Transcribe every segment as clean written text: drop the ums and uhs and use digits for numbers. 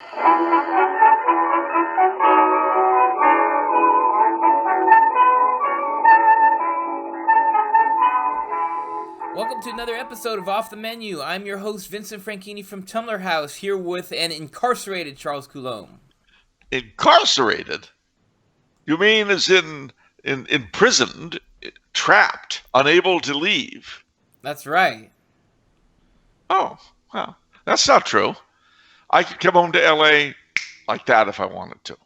Welcome to another episode of Off the Menu. I'm your host, Vincent Franchini from Tumblr House, here with an incarcerated Charles Coulombe. Incarcerated? You mean as in imprisoned, trapped, unable to leave? That's right. Oh, well, that's not true. I could come home to L.A. like that if I wanted to.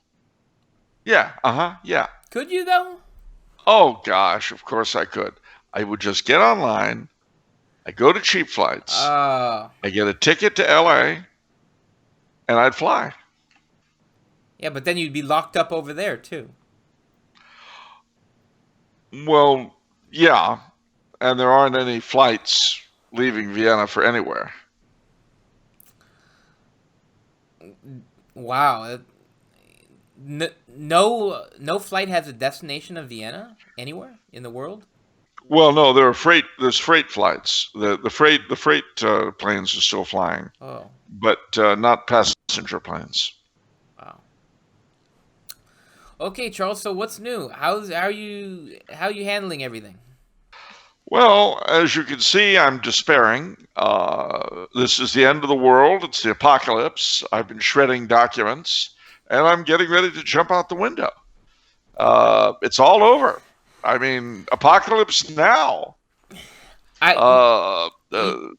Yeah, yeah. Could you, though? Oh, gosh, of course I could. I would just get online. I go to cheap flights. I get a ticket to L.A., and I'd fly. Yeah, but then you'd be locked up over there, too. Well, yeah, and there aren't any flights leaving Vienna for anywhere. Wow. No flight has a destination of Vienna anywhere in the world? Well, no, there's freight flights. The freight planes are still flying. Oh. But not passenger planes. Wow. Okay, Charles, so what's new? How are you handling everything? Well, as you can see, I'm despairing. This is the end of the world. It's the apocalypse. I've been shredding documents, and I'm getting ready to jump out the window. It's all over. I mean, apocalypse now. The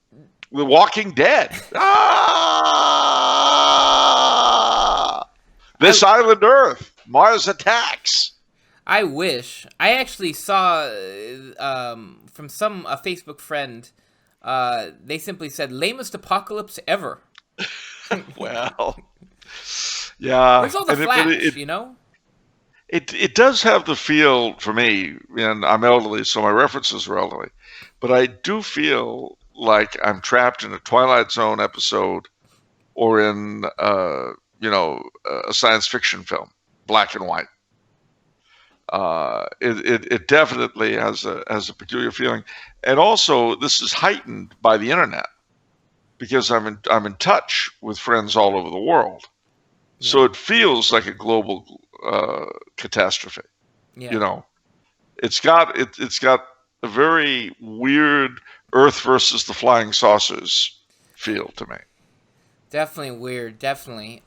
Walking Dead. This island Earth. Mars attacks. I wish. I actually saw from a Facebook friend, they simply said, lamest apocalypse ever. Well, yeah. Where's all the flash, you know? It does have the feel for me, and I'm elderly, so my references are elderly, but I do feel like I'm trapped in a Twilight Zone episode or in, a science fiction film, black and white. It definitely has a peculiar feeling, and also this is heightened by the internet because I'm in touch with friends all over the world, so it feels like a global catastrophe. Yeah. You know, it's got a very weird Earth versus the flying saucers feel to me. Definitely weird. Definitely.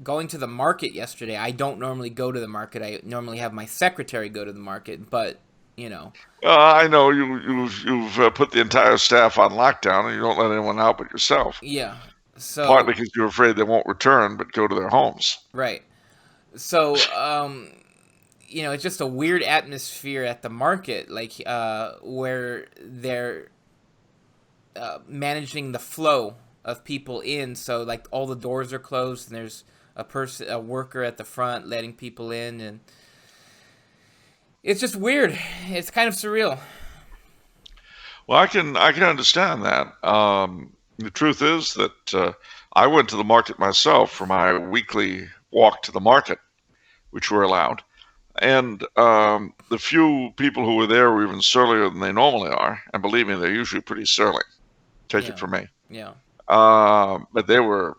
Going to the market yesterday. I don't normally go to the market. I normally have my secretary go to the market, but you know. I know you've put the entire staff on lockdown and you don't let anyone out but yourself. Yeah. So partly because you're afraid they won't return but go to their homes. Right. So it's just a weird atmosphere at the market, like where they're managing the flow of people in. So like all the doors are closed and there's a worker at the front letting people in, and it's just weird. It's kind of surreal. Well, I can understand that. The truth is that I went to the market myself for my weekly walk to the market, which were allowed, and the few people who were there were even surlier than they normally are, and believe me, they're usually pretty surly. Take it from me. Yeah. But they were,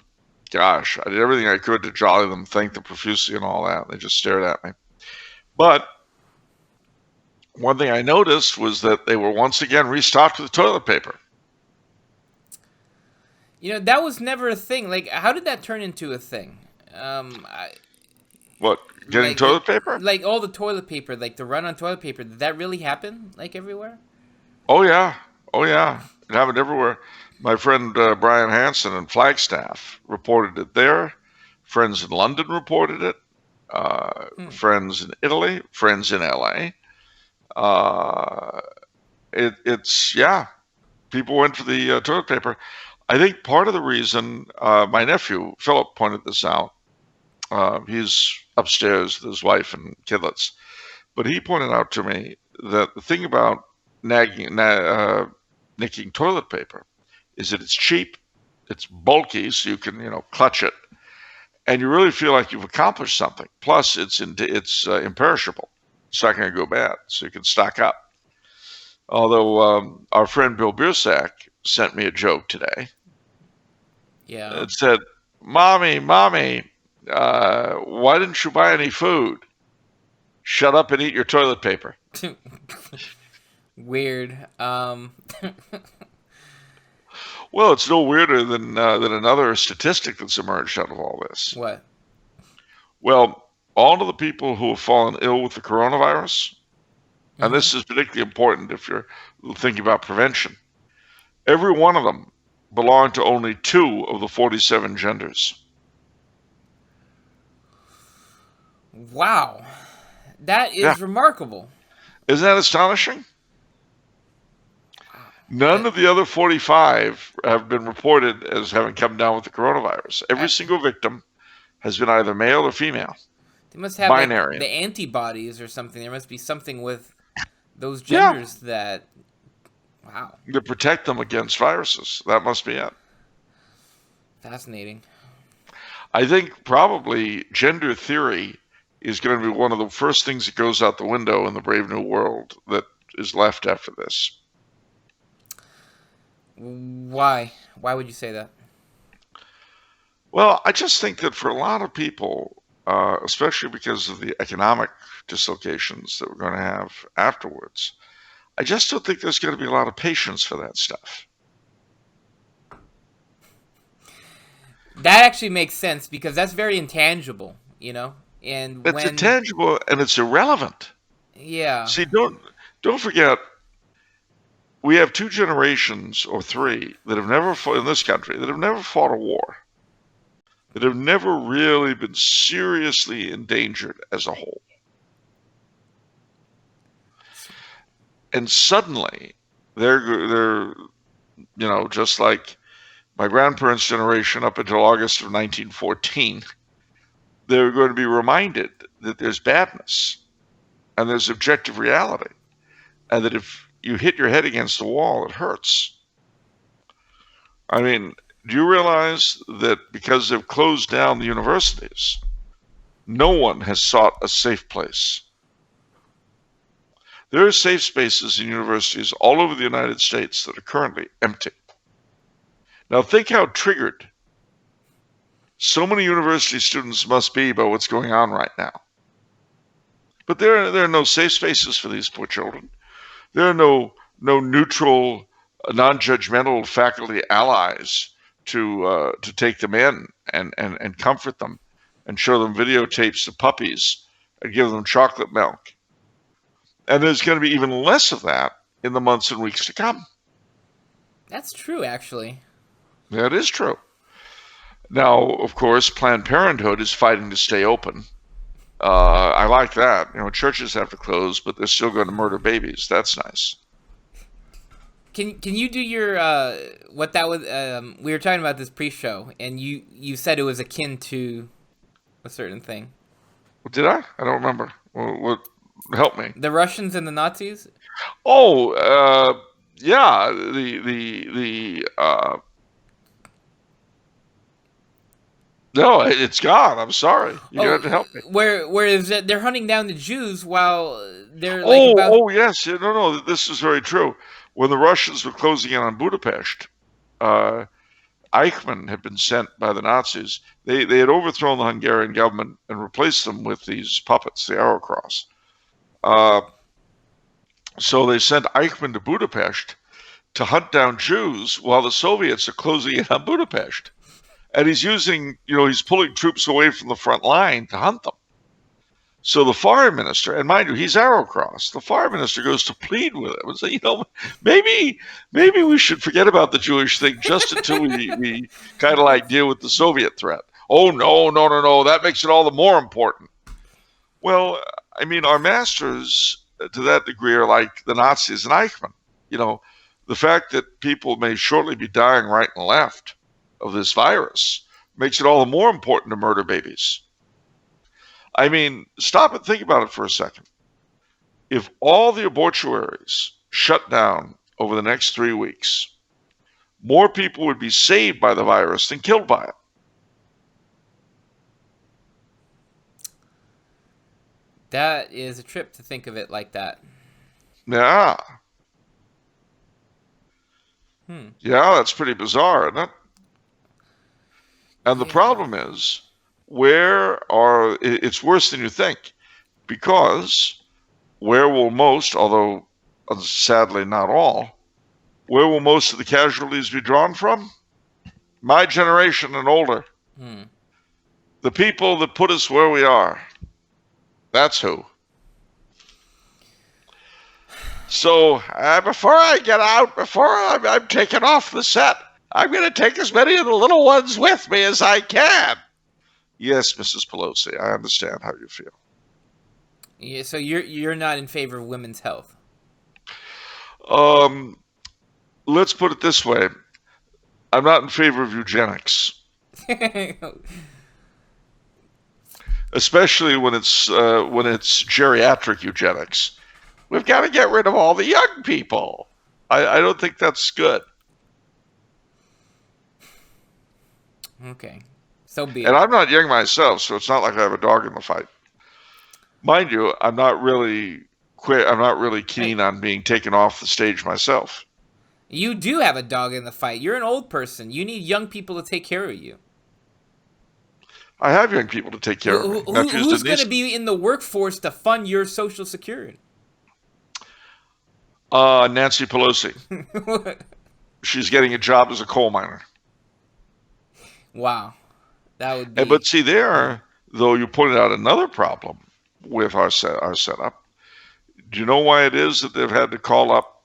gosh, I did everything I could to jolly them, thank them profusely and all that. They just stared at me. But one thing I noticed was that they were once again restocked with toilet paper. That was never a thing. Like, how did that turn into a thing? What, getting toilet paper? Like, all the toilet paper, like the run on toilet paper, did that really happen, like, everywhere? Oh, yeah. It happened everywhere. My friend Brian Hansen in Flagstaff reported it there. Friends in London reported it. Friends in Italy. Friends in L.A. People went for the toilet paper. I think part of the reason, my nephew, Philip, pointed this out. He's upstairs with his wife and kidlets. But he pointed out to me that the thing about nicking toilet paper is that it's cheap, it's bulky, so you can, clutch it, and you really feel like you've accomplished something. Plus, it's imperishable. It's not going to go bad, so you can stock up. Although our friend Bill Biersack sent me a joke today. Yeah. It said, Mommy, why didn't you buy any food? Shut up and eat your toilet paper. Weird. Well, it's no weirder than another statistic that's emerged out of all this. What? Well, all of the people who have fallen ill with the coronavirus, and Mm-hmm. this is particularly important if you're thinking about prevention, every one of them belong to only 2 of the 47 genders. Wow. That Yeah. is remarkable. Isn't that astonishing? Wow. None of the other 45 have been reported as having come down with the coronavirus. Every single victim has been either male or female. They must have like Binary. the antibodies or something. There must be something with those Yeah. genders that. Wow. To protect them against viruses. That must be it. Fascinating. I think probably gender theory is going to be one of the first things that goes out the window in the Brave New World that is left after this. Why? Why would you say that? Well, I just think that for a lot of people, especially because of the economic dislocations that we're going to have afterwards, I just don't think there's going to be a lot of patience for that stuff. That actually makes sense because that's very intangible, you know? And It's intangible and it's irrelevant. Yeah. See, don't forget, we have 2 generations or 3 that have never fought in this country that have never fought a war, that have never really been seriously endangered as a whole. And suddenly, they're just like my grandparents' generation up until August of 1914, they're going to be reminded that there's badness and there's objective reality, and that if you hit your head against the wall, it hurts. I mean, do you realize that because they've closed down the universities, no one has sought a safe place? There are safe spaces in universities all over the United States that are currently empty. Now think how triggered so many university students must be by what's going on right now. But there are no safe spaces for these poor children. There are no neutral, non-judgmental faculty allies to take them in and comfort them and show them videotapes of puppies and give them chocolate milk. And there's going to be even less of that in the months and weeks to come. That's true, actually. That is true. Now, of course, Planned Parenthood is fighting to stay open. I like that. Churches have to close, but they're still going to murder babies. That's nice. Can you do your what that was? We were talking about this pre-show, and you said it was akin to a certain thing. Did I? I don't remember. What help me? The Russians and the Nazis. Oh, yeah. No, it's gone. I'm sorry. You have to help me. Where is that? They're hunting down the Jews while they're like Yes. No. This is very true. When the Russians were closing in on Budapest, Eichmann had been sent by the Nazis. They had overthrown the Hungarian government and replaced them with these puppets, the Arrow Cross. So they sent Eichmann to Budapest to hunt down Jews while the Soviets are closing in on Budapest. And he's he's pulling troops away from the front line to hunt them. So the foreign minister, and mind you, he's Arrow Cross, the foreign minister goes to plead with him and say, maybe we should forget about the Jewish thing just until we kind of like deal with the Soviet threat. Oh, no, that makes it all the more important. Well, I mean, our masters to that degree are like the Nazis and Eichmann. The fact that people may shortly be dying right and left of this virus makes it all the more important to murder babies. I mean, stop and think about it for a second. If all the abortuaries shut down over the next 3 weeks, more people would be saved by the virus than killed by it. That is a trip to think of it like that. Yeah. Yeah, that's pretty bizarre, isn't it? And the problem is, it's worse than you think, because where will most, although sadly not all, where will most of the casualties be drawn from? My generation and older. The people that put us where we are. That's who. So before I get out, before I'm taken off the set, I'm going to take as many of the little ones with me as I can. Yes, Mrs. Pelosi, I understand how you feel. Yeah, so you're not in favor of women's health. Let's put it this way. I'm not in favor of eugenics. Especially when it's geriatric eugenics. We've got to get rid of all the young people. I don't think that's good. Okay. So be it. And I'm not young myself, so it's not like I have a dog in the fight. Mind you, I'm not really keen on being taken off the stage myself. You do have a dog in the fight. You're an old person. You need young people to take care of you. I have young people to take care of me. Who's going to be in the workforce to fund your Social Security? Nancy Pelosi. She's getting a job as a coal miner. Wow. That would be... But see there, though, you pointed out another problem with our setup. Do you know why it is that they've had to call up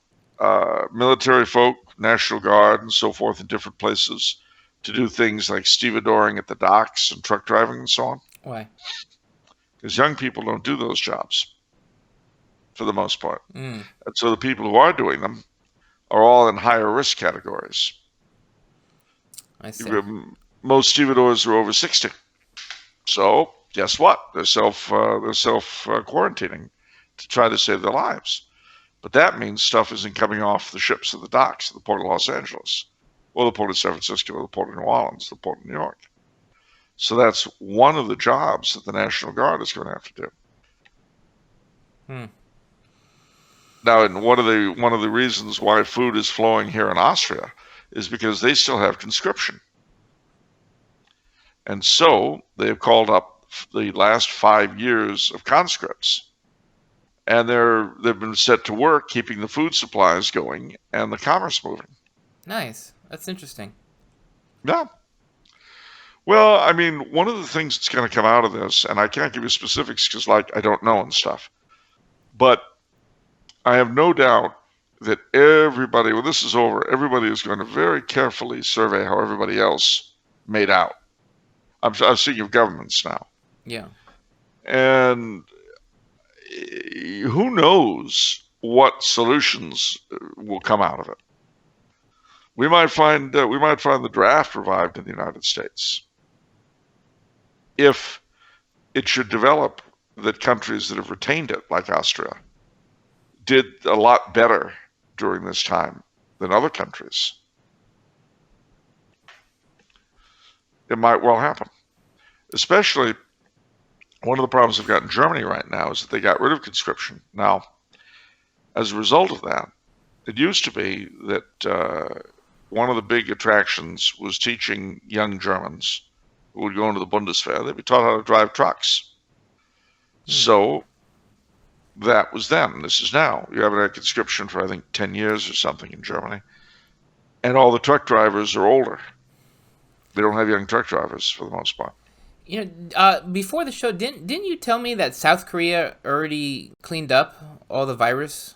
military folk, National Guard, and so forth in different places to do things like stevedoring at the docks and truck driving and so on? Why? Because young people don't do those jobs, for the most part. And so the people who are doing them are all in higher risk categories. I see. Most stevedores are over 60. So guess what? They're self quarantining to try to save their lives. But that means stuff isn't coming off the ships at the docks at the Port of Los Angeles, or the Port of San Francisco, or the Port of New Orleans, the Port of New York. So that's one of the jobs that the National Guard is going to have to do. Now, and one of the reasons why food is flowing here in Austria is because they still have conscription. And so they have called up the last 5 years of conscripts. And they've been set to work keeping the food supplies going and the commerce moving. Nice. That's interesting. Yeah. Well, I mean, one of the things that's going to come out of this, and I can't give you specifics because, I don't know and stuff, but I have no doubt that everybody, when this is over, everybody is going to very carefully survey how everybody else made out. I'm speaking of governments now. Yeah. And who knows what solutions will come out of it. We might find the draft revived in the United States. If it should develop that countries that have retained it, like Austria, did a lot better during this time than other countries, it might well happen. Especially, one of the problems they've got in Germany right now is that they got rid of conscription. Now, as a result of that, it used to be that one of the big attractions was teaching young Germans who would go into the Bundeswehr. They'd be taught how to drive trucks. So that was then. This is now. You haven't had conscription for, I think, 10 years or something in Germany. And all the truck drivers are older. They don't have young truck drivers for the most part. Before the show, didn't you tell me that South Korea already cleaned up all the virus?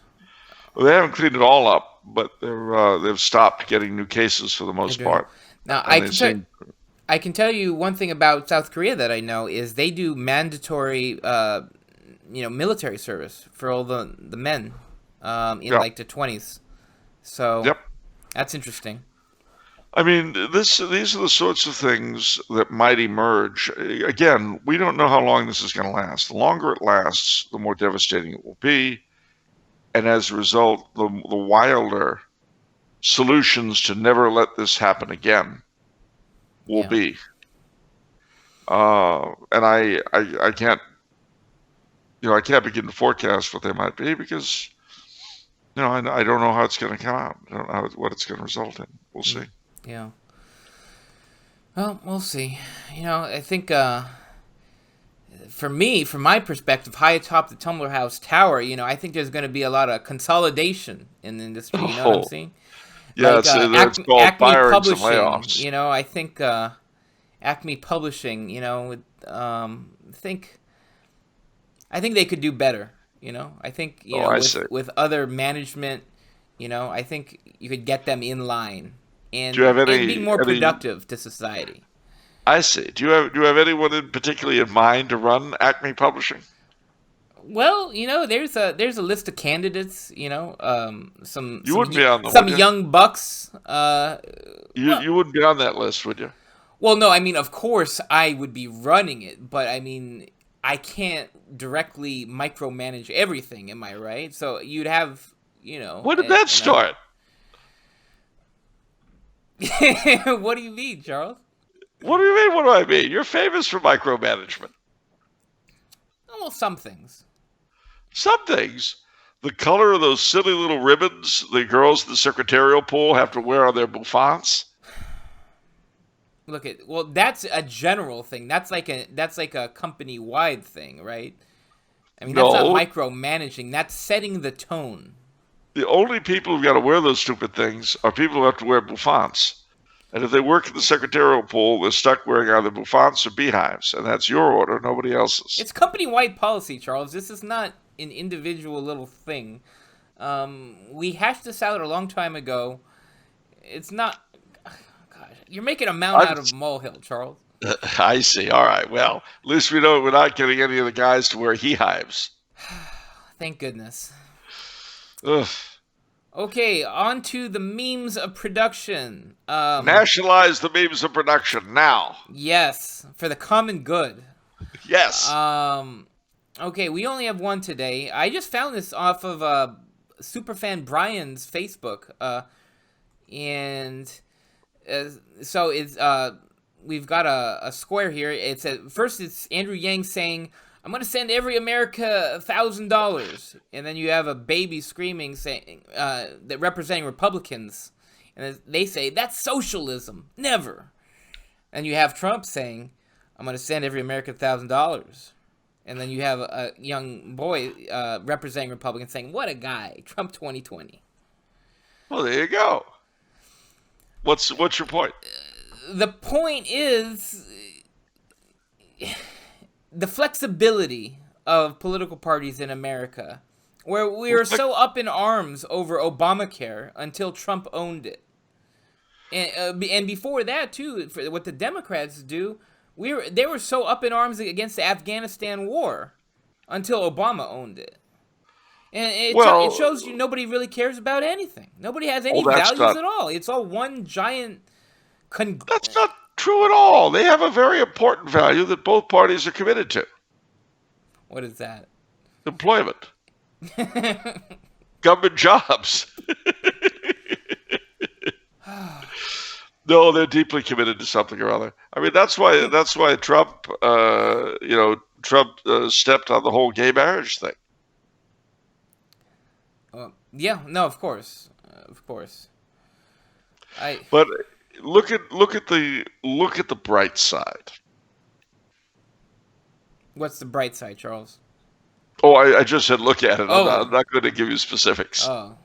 Well, they haven't cleaned it all up, but they've stopped getting new cases for the most part. Now, I can tell you one thing about South Korea that I know is they do mandatory, military service for all the men in like the 20s. So that's interesting. I mean, these are the sorts of things that might emerge. Again, we don't know how long this is going to last. The longer it lasts, the more devastating it will be. And as a result, the wilder solutions to never let this happen again will be. And I can't, I can't begin to forecast what they might be because, I don't know how it's going to come out. I don't know what it's going to result in. We'll see. Yeah. Well, we'll see. I think for me, from my perspective, high atop the Tumbler House Tower, I think there's going to be a lot of consolidation in the industry. You know what I'm Oh, saying? yeah, Like it's called Acme firings and Publishing. layoffs. I think Acme Publishing. I think they could do better. I think Oh, I see. with other management, I think you could get them in line Do you have and be more any? productive to society. I see. Do you have anyone in particularly in mind to run Acme Publishing? Well, there's a list of candidates. Some You wouldn't be on them, would you? young bucks. You wouldn't be on that list, would you? Well, no, I mean, of course, I would be running it, but I mean, I can't directly micromanage everything. Am I right? So you'd have, When did that start? What do you mean, Charles? What do you mean? What do I mean? You're famous for micromanagement. Well, some things. Some things, the color of those silly little ribbons the girls in the secretarial pool have to wear on their bouffants. Well, that's a general thing. That's like a company wide thing, right? I mean, that's not No, micromanaging. That's setting the tone. the only people who've got to wear those stupid things are people who have to wear bouffants. And if they work in the secretarial pool, they're stuck wearing either bouffants or beehives. And that's your order, nobody else's. It's company wide policy, Charles. This is not an individual little thing. We hashed this out a long time ago. It's not. Gosh, you're making a mountain out of a molehill, Charles. I see. All right. Well, at least we know we're not getting any of the guys to wear beehives. Thank goodness. Ugh. Okay, on to the memes of production. Nationalize the memes of production now. Yes, for the common good. Yes. Okay, we only have one today. I just found this off of Superfan Brian's Facebook. And so it's we've got a square here. First it's Andrew Yang saying, "I'm gonna send every America $1,000," and then you have a baby screaming, saying that representing Republicans, and they say that's socialism, never. And you have Trump saying, "I'm gonna send every America $1,000," and then you have a young boy representing Republicans saying, "What a guy, Trump 2020." Well, there you go. What's your point? The point is the flexibility of political parties in America, where we were so up in arms over Obamacare until Trump owned it, and before that too, for what the Democrats do, they were so up in arms against the Afghanistan war until Obama owned it, and it shows you nobody really cares about anything. Nobody has any values at all. It's all one giant. That's not true at all. They have a very important value that both parties are committed to. What is that? Employment. Government jobs. No, they're deeply committed to something or other. I mean, that's why Trump, stepped on the whole gay marriage thing. Yeah, no, of course. But look at the bright side. What's the bright side, Charles? Oh, I just said look at it. Oh. I'm not going to give you specifics. Oh,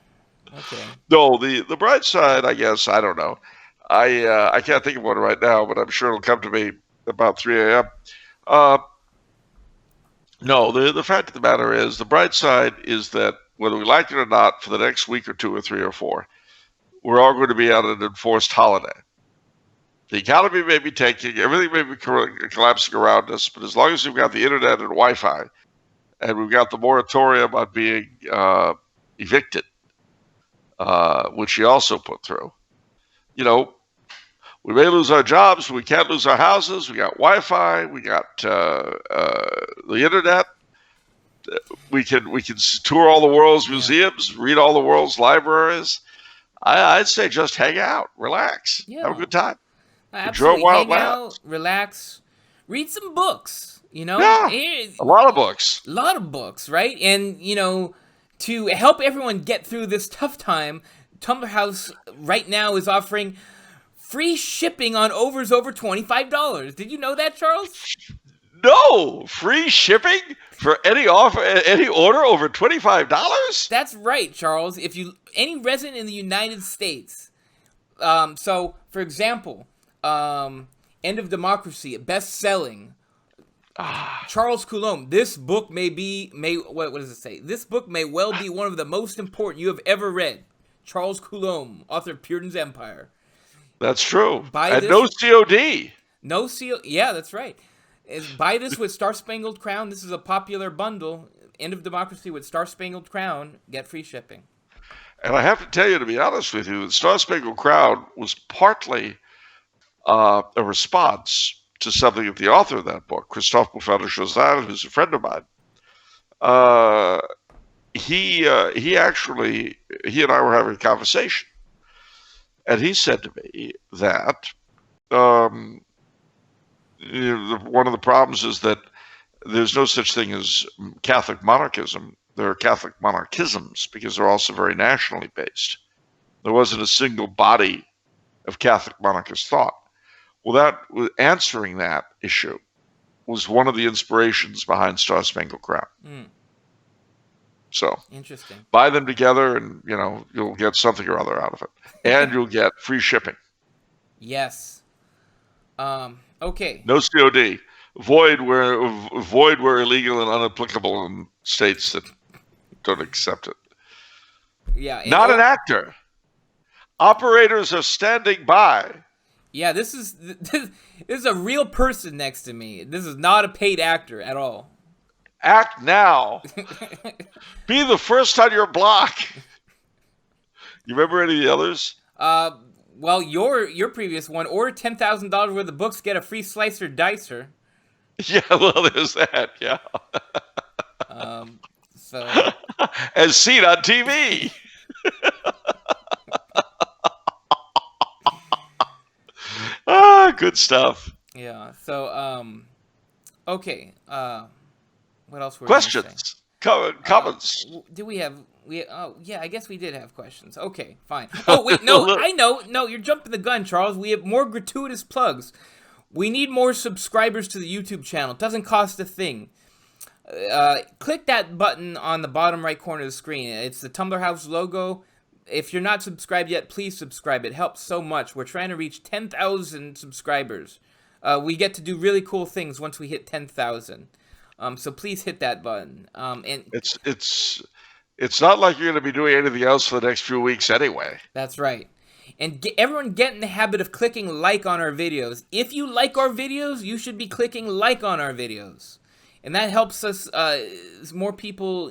okay. No, the bright side, I guess, I don't know. I can't think of one right now, but I'm sure it'll come to me about 3 a.m. No, the fact of the matter is, the bright side is that whether we like it or not, for the next week or 2 or 3 or 4, we're all going to be on an enforced holiday. The economy may be tanking, everything may be collapsing around us, but as long as we've got the internet and Wi-Fi, and we've got the moratorium on being evicted, which he also put through, we may lose our jobs, but we can't lose our houses. We got Wi-Fi, we got the internet. We can tour all the world's museums, read all the world's libraries. I'd say just hang out, relax, have a good time. Absolutely. Hang out, relax, read some books, Yeah, a lot of books. A lot of books, right? And, to help everyone get through this tough time, Tumbler House right now is offering free shipping on overs over $25. Did you know that, Charles? No, free shipping for any order over $25. That's right, Charles. If you any resident in the United States, so for example, End of Democracy, best-selling. Charles Coulombe. This book what does it say? This book may well be one of the most important you have ever read. Charles Coulombe, author of Puritan's Empire. That's true. Buy no COD. No CO. Yeah, that's right. Buy this with Star Spangled Crown. This is a popular bundle. End of Democracy with Star Spangled Crown. Get free shipping. And I have to tell you, to be honest with you, the Star Spangled Crown was partly a response to something that the author of that book, Christophe Bouffard-Chazal, who's a friend of mine, he and I were having a conversation, and he said to me that one of the problems is that there's no such thing as Catholic monarchism. There are Catholic monarchisms because they're also very nationally based. There wasn't a single body of Catholic monarchist thought. Well, answering that issue was one of the inspirations behind Star Spangled Crown. So, interesting. Buy them together, and you'll get something or other out of it, and you'll get free shipping. Yes. Okay. No COD. Void where illegal and unapplicable in states that don't accept it. Yeah. Not an actor. Operators are standing by. Yeah, this is a real person next to me. This is not a paid actor at all. Act now. Be the first on your block. You remember any of the others? Well, your previous one, order $10,000 worth of books, get a free slicer dicer. Yeah, well, there's that. Yeah. So. As seen on TV. Good stuff. Yeah. So, okay. What else were questions? Comments? Do we have? Oh, yeah. I guess we did have questions. Okay, fine. Oh wait, no. I know. No, you're jumping the gun, Charles. We have more gratuitous plugs. We need more subscribers to the YouTube channel. It doesn't cost a thing. Click that button on the bottom right corner of the screen. It's the Tumblr House logo. If you're not subscribed yet, please subscribe. It helps so much. We're trying to reach 10,000 subscribers. We get to do really cool things once we hit 10,000. So please hit that button. And it's not like you're going to be doing anything else for the next few weeks anyway. That's right. And everyone get in the habit of clicking like on our videos. If you like our videos, you should be clicking like on our videos. And that helps us, more people,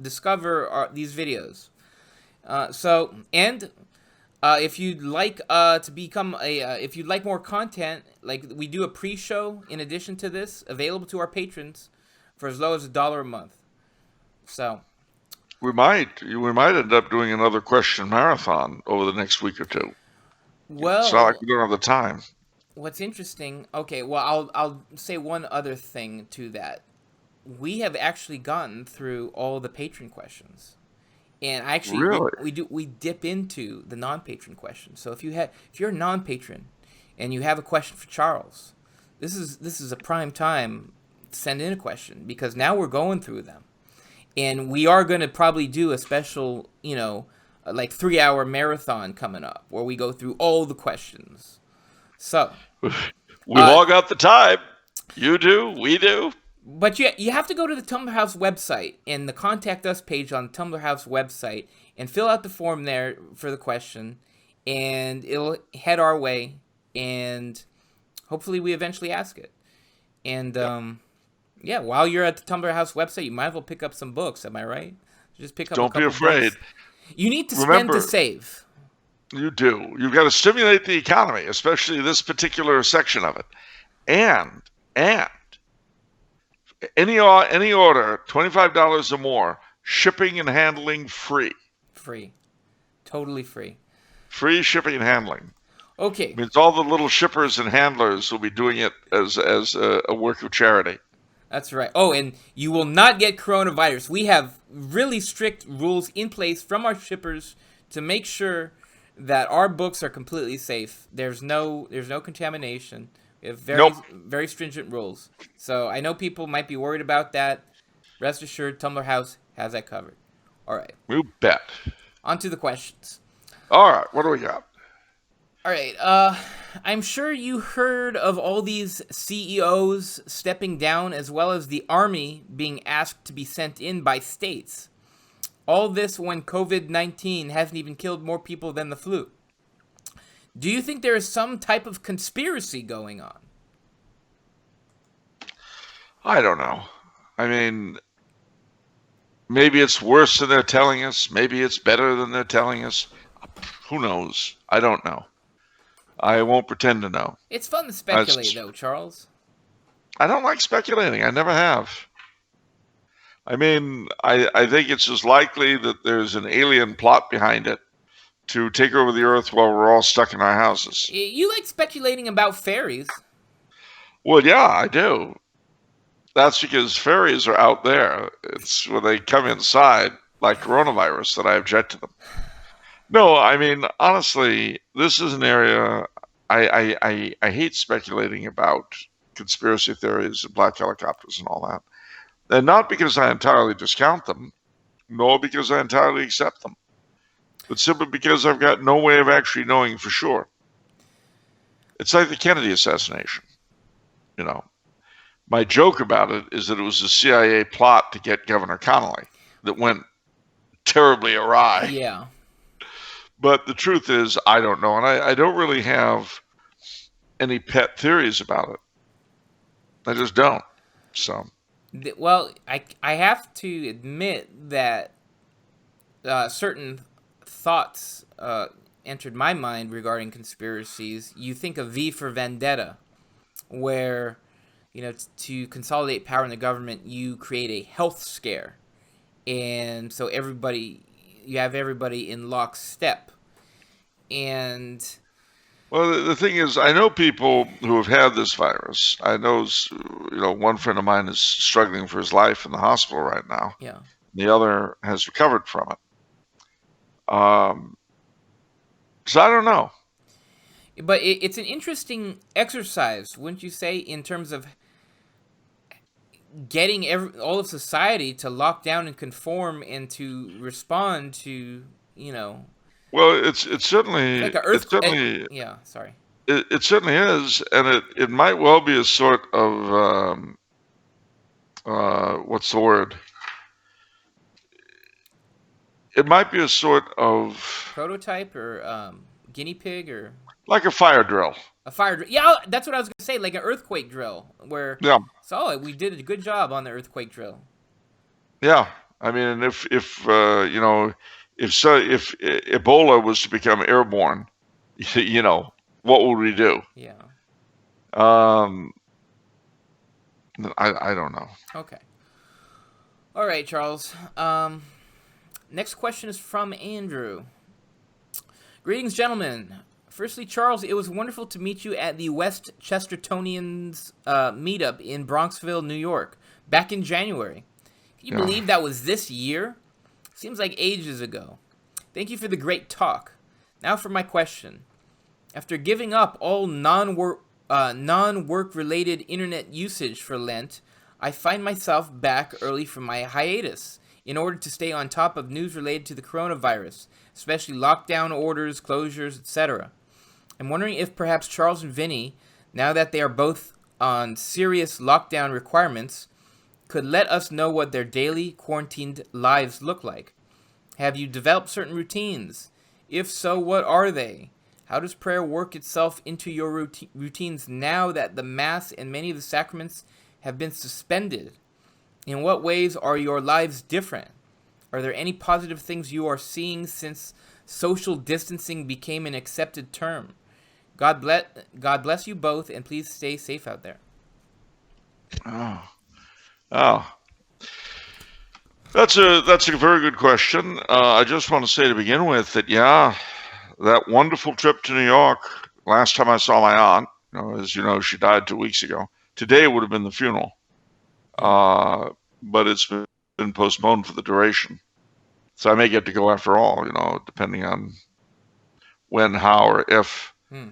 discover these videos. If you'd like to become if you'd like more content, like we do a pre-show in addition to this, available to our patrons for as low as $1 a month. So we might end up doing another question marathon over the next week or two. Well, it's not like we don't have the time. What's interesting? Okay, well, I'll say one other thing to that. We have actually gotten through all the patron questions. And actually, really? we dip into the non-patron questions. So if you're a non-patron and you have a question for Charles, this is a prime time to send in a question, because now we're going through them, and we are going to probably do a special, like 3-hour marathon coming up where we go through all the questions. So we've all got the time. You do, we do. But you have to go to the Tumblr House website and the Contact Us page on the Tumblr House website and fill out the form there for the question, and it'll head our way, and hopefully we eventually ask it. And while you're at the Tumblr House website, you might as well pick up some books. Am I right? Just pick up. Don't be afraid. Books. You need to spend to save. You do. You've got to stimulate the economy, especially this particular section of it, and any order, $25 or more, shipping and handling free. Free. Totally free. Free shipping and handling. Okay. It means all the little shippers and handlers will be doing it as a work of charity. That's right. Oh, and you will not get coronavirus. We have really strict rules in place from our shippers to make sure that our books are completely safe. There's no contamination. We have Nope. very stringent rules. So I know people might be worried about that. Rest assured, Tumblr House has that covered. All right. You bet. On to the questions. All right. What do we got? All right. I'm sure you heard of all these CEOs stepping down, as well as the army being asked to be sent in by states. All this when COVID-19 hasn't even killed more people than the flu. Do you think there is some type of conspiracy going on? I don't know. I mean, maybe it's worse than they're telling us. Maybe it's better than they're telling us. Who knows? I don't know. I won't pretend to know. It's fun to speculate, though, Charles. I don't like speculating. I never have. I mean, I think it's as likely that there's an alien plot behind it to take over the Earth while we're all stuck in our houses. You like speculating about fairies. Well, yeah, I do. That's because fairies are out there. It's when they come inside, like coronavirus, that I object to them. No, I mean, honestly, this is an area I hate speculating about conspiracy theories and black helicopters and all that. And not because I entirely discount them, nor because I entirely accept them, but simply because I've got no way of actually knowing for sure. It's like the Kennedy assassination. You know, my joke about it is that it was a CIA plot to get Governor Connolly that went terribly awry. Yeah. But the truth is, I don't know, and I don't really have any pet theories about it. I just don't. So. Well, I have to admit that certain thoughts entered my mind regarding conspiracies. You think of V for Vendetta, where, to consolidate power in the government, you create a health scare. And so you have everybody in lockstep. And... Well, the thing is, I know people who have had this virus. I know, one friend of mine is struggling for his life in the hospital right now. Yeah. The other has recovered from it. So I don't know. But it's an interesting exercise, wouldn't you say, in terms of getting all of society to lock down and conform and to respond to, Well, it's certainly like yeah, sorry. It certainly is, and it might well be a sort of what's the word? It might be a sort of prototype or guinea pig or like a fire drill. A fire drill. Yeah, that's what I was gonna say. Like an earthquake drill, where we did a good job on the earthquake drill. Yeah, I mean, if Ebola was to become airborne, what would we do? Yeah. I don't know. Okay. All right, Charles. Next question is from Andrew. Greetings, gentlemen. Firstly, Charles, it was wonderful to meet you at the West Chestertonians meetup in Bronxville, New York, back in January. Can you believe that was this year? Seems like ages ago. Thank you for the great talk. Now for my question. After giving up all non-work-related internet usage for Lent, I find myself back early from my hiatus in order to stay on top of news related to the coronavirus, especially lockdown orders, closures, etc. I'm wondering if perhaps Charles and Vinny, now that they are both on serious lockdown requirements, could let us know what their daily quarantined lives look like. Have you developed certain routines? If so, what are they? How does prayer work itself into your routines now that the Mass and many of the sacraments have been suspended? In what ways are your lives different? Are there any positive things you are seeing since social distancing became an accepted term? God bless you both, and please stay safe out there. Oh. That's a very good question. I just want to say to begin with that, that wonderful trip to New York, last time I saw my aunt, as you know, she died 2 weeks ago. Today would have been the funeral. But it's been postponed for the duration. So I may get to go after all, depending on when, how, or if Hmm.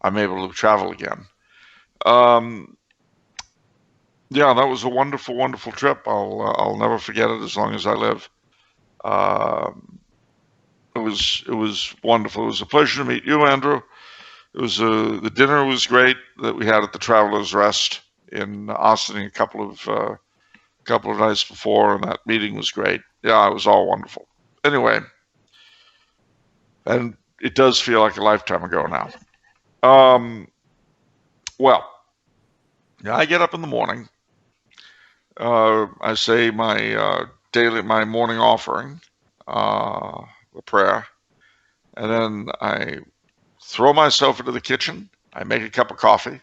I'm able to travel again. Yeah, that was a wonderful, wonderful trip. I'll never forget it as long as I live. It was wonderful. It was a pleasure to meet you, Andrew. It was the dinner was great that we had at the Travelers Rest in Austin a couple of nights before, and that meeting was great. Yeah, it was all wonderful. Anyway, and it does feel like a lifetime ago now. Well, I get up in the morning. I say my morning offering, the prayer, and then I throw myself into the kitchen. I make a cup of coffee,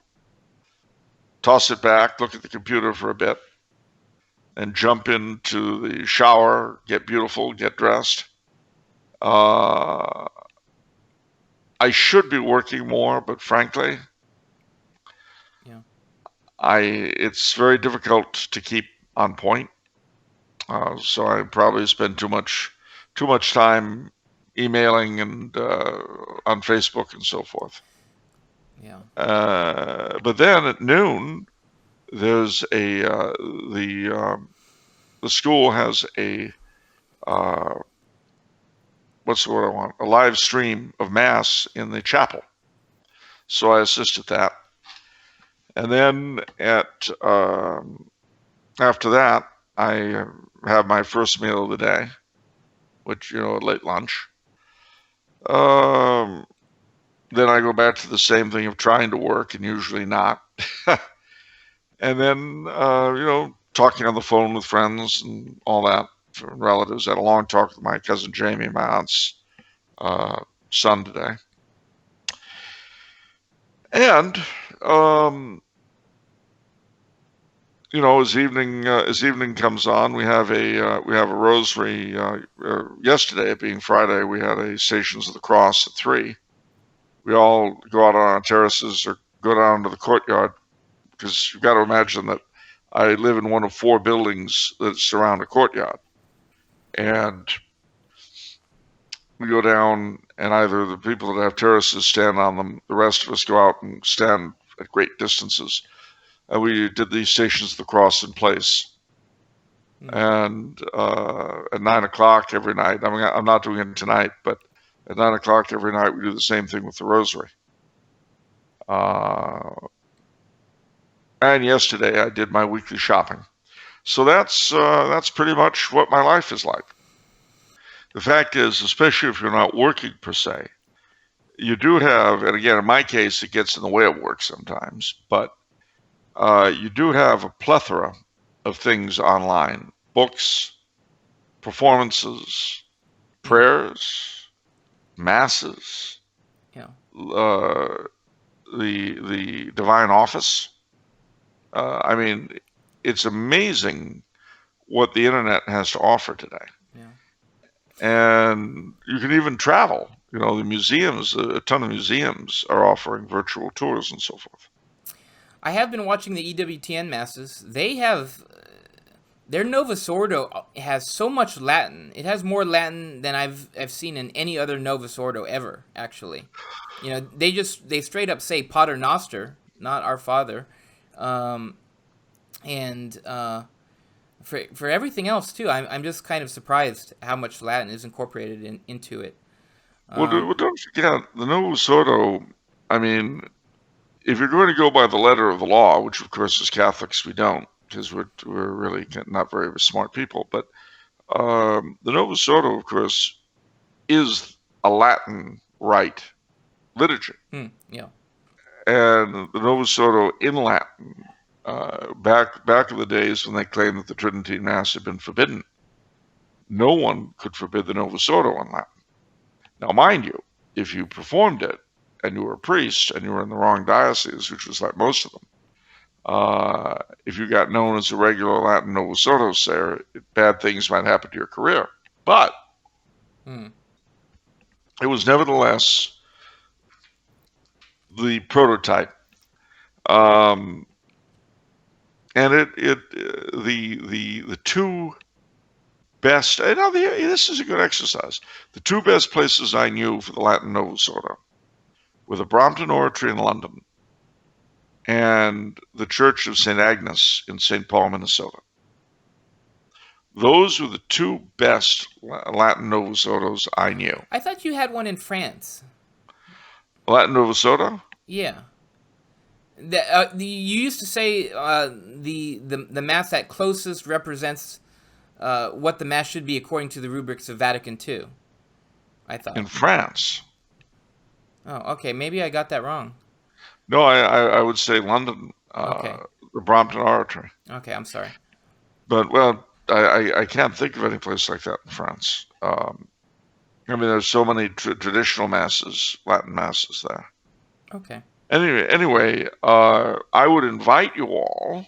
toss it back, look at the computer for a bit, and jump into the shower, get beautiful, get dressed. I should be working more, but frankly, Yeah. it's very difficult to keep on point. So I probably spend too much time emailing and on Facebook and so forth. Yeah. But then at noon, there's the school has what's the word I want? A live stream of mass in the chapel. So I assist at that, and then after that, I have my first meal of the day, which a late lunch. Then I go back to the same thing of trying to work and usually not. And then, talking on the phone with friends and all that, relatives. I had a long talk with my cousin Jamie, my aunt's son today. And, as evening comes on, we have a rosary. Yesterday, being Friday, we had a Stations of the Cross at 3. We all go out on our terraces or go down to the courtyard, because you've got to imagine that I live in one of 4 buildings that surround a courtyard. And we go down, and either the people that have terraces stand on them, the rest of us go out and stand at great distances. And we did these Stations of the Cross in place. And at 9 o'clock every night, I mean, I'm not doing it tonight, but at 9 o'clock every night, we do the same thing with the rosary. And yesterday I did my weekly shopping. So that's pretty much what my life is like. The fact is, especially if you're not working per se, you do have, and again, in my case, it gets in the way of work sometimes, but you do have a plethora of things online: books, performances, prayers, masses, Yeah. The divine office. I mean, it's amazing what the internet has to offer today. Yeah. And you can even travel. The museums, a ton of museums are offering virtual tours and so forth. I have been watching the EWTN masses. They have their Novus Ordo has so much Latin. It has more Latin than I've seen in any other Novus Ordo ever. Actually, they straight up say Pater Noster, not Our Father, and for everything else too. I'm just kind of surprised how much Latin is incorporated into it. Well, don't forget the Novus Ordo. I mean, if you're going to go by the letter of the law, which of course as Catholics we don't, because we're really not very smart people, but the Novus Ordo, of course, is a Latin rite liturgy. Yeah. And the Novus Ordo in Latin, back in the days when they claimed that the Tridentine Mass had been forbidden, no one could forbid the Novus Ordo in Latin. Now, mind you, if you performed it and you were a priest and you were in the wrong diocese, which was like most of them, if you got known as a regular Latin Novus Ordo sayer, bad things might happen to your career. But it was nevertheless the prototype. And the two best, this is a good exercise. The two best places I knew for the Latin Novus Ordo were the Brompton Oratory in London and the Church of St. Agnes in St. Paul, Minnesota. Those were the two best Latin Novus Ordos I knew. I thought you had one in France. Latin Novus Ordo? Yeah. You used to say the Mass that closest represents what the Mass should be according to the rubrics of Vatican II, I thought. In France. Oh, okay. Maybe I got that wrong. No, I would say London, Okay. the Brompton Oratory. Okay, I'm sorry. But, well, I can't think of any place like that in France. I mean, there's so many traditional masses, Latin masses there. Okay. Anyway, I would invite you all.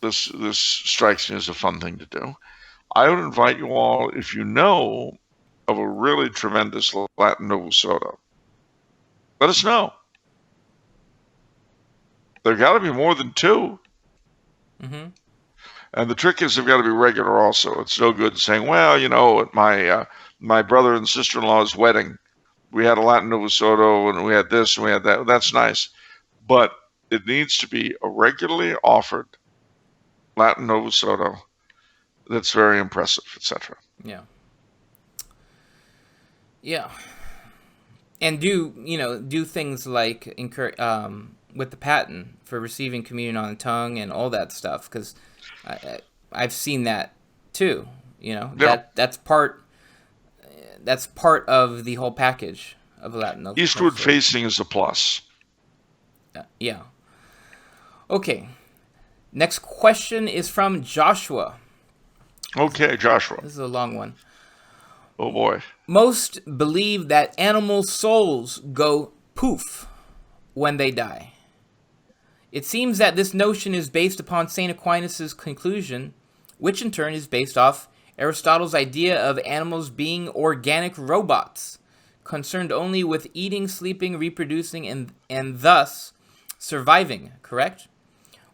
This strikes me as a fun thing to do. I would invite you all, if you know of a really tremendous Latin Novus Ordo, let us know. There got to be more than two. Mm-hmm. And the trick is they've got to be regular also. It's no good saying, well, at my brother and sister-in-law's wedding, we had a Latin Novus Ordo and we had this and we had that. That's nice. But it needs to be a regularly offered Latin Novus Ordo that's very impressive, etc. Yeah. Yeah. And do things like with the paten for receiving communion on the tongue and all that stuff, because I've seen that too. Yeah. That's part of the whole package of Latin. Eastward facing is a plus. Yeah. Okay. Next question is from Joshua. Okay, Joshua. This is a long one. Oh boy. Most believe that animal souls go poof when they die. It seems that this notion is based upon St. Aquinas' conclusion, which in turn is based off Aristotle's idea of animals being organic robots, concerned only with eating, sleeping, reproducing, and thus surviving, correct?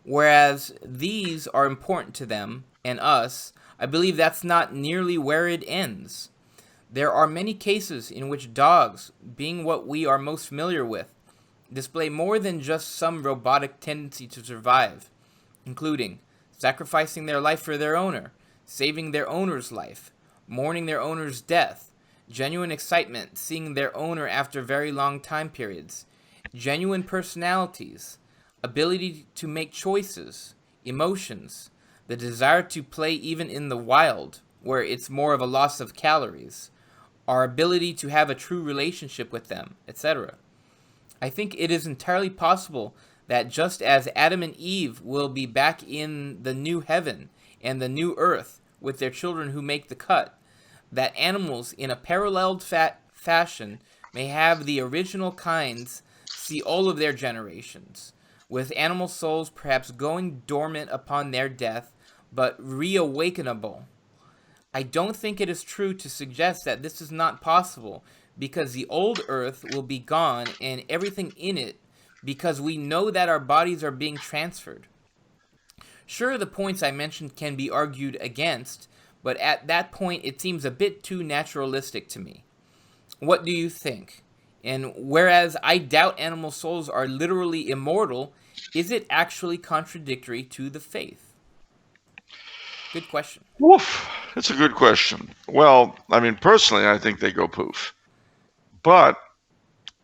Whereas these are important to them and us, I believe that's not nearly where it ends. There are many cases in which dogs, being what we are most familiar with, display more than just some robotic tendency to survive, including sacrificing their life for their owner, saving their owner's life, mourning their owner's death, genuine excitement seeing their owner after very long time periods, genuine personalities, ability to make choices, emotions, the desire to play even in the wild, where it's more of a loss of calories, our ability to have a true relationship with them, etc. I think it is entirely possible that just as Adam and Eve will be back in the new heaven and the new earth with their children who make the cut, that animals in a paralleled fashion may have the original kinds see all of their generations, with animal souls perhaps going dormant upon their death, but reawakenable. I don't think it is true to suggest that this is not possible, because the old earth will be gone and everything in it, because we know that our bodies are being transferred. Sure, the points I mentioned can be argued against, but at that point it seems a bit too naturalistic to me. What do you think? And whereas I doubt animal souls are literally immortal, is it actually contradictory to the faith? Good question. Woof. That's a good question. Well, I mean, personally, I think they go poof. But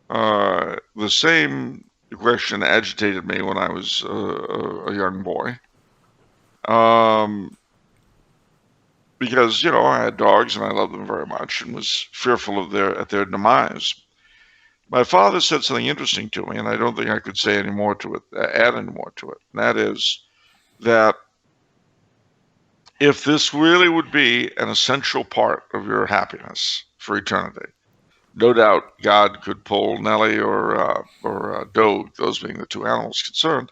the same question agitated me when I was a young boy. Because, I had dogs and I loved them very much and was fearful of their demise. My father said something interesting to me, and I don't think I could say any more to it, add any more to it. And that is that if this really would be an essential part of your happiness for eternity, no doubt God could pull Nellie or Doe, those being the two animals concerned,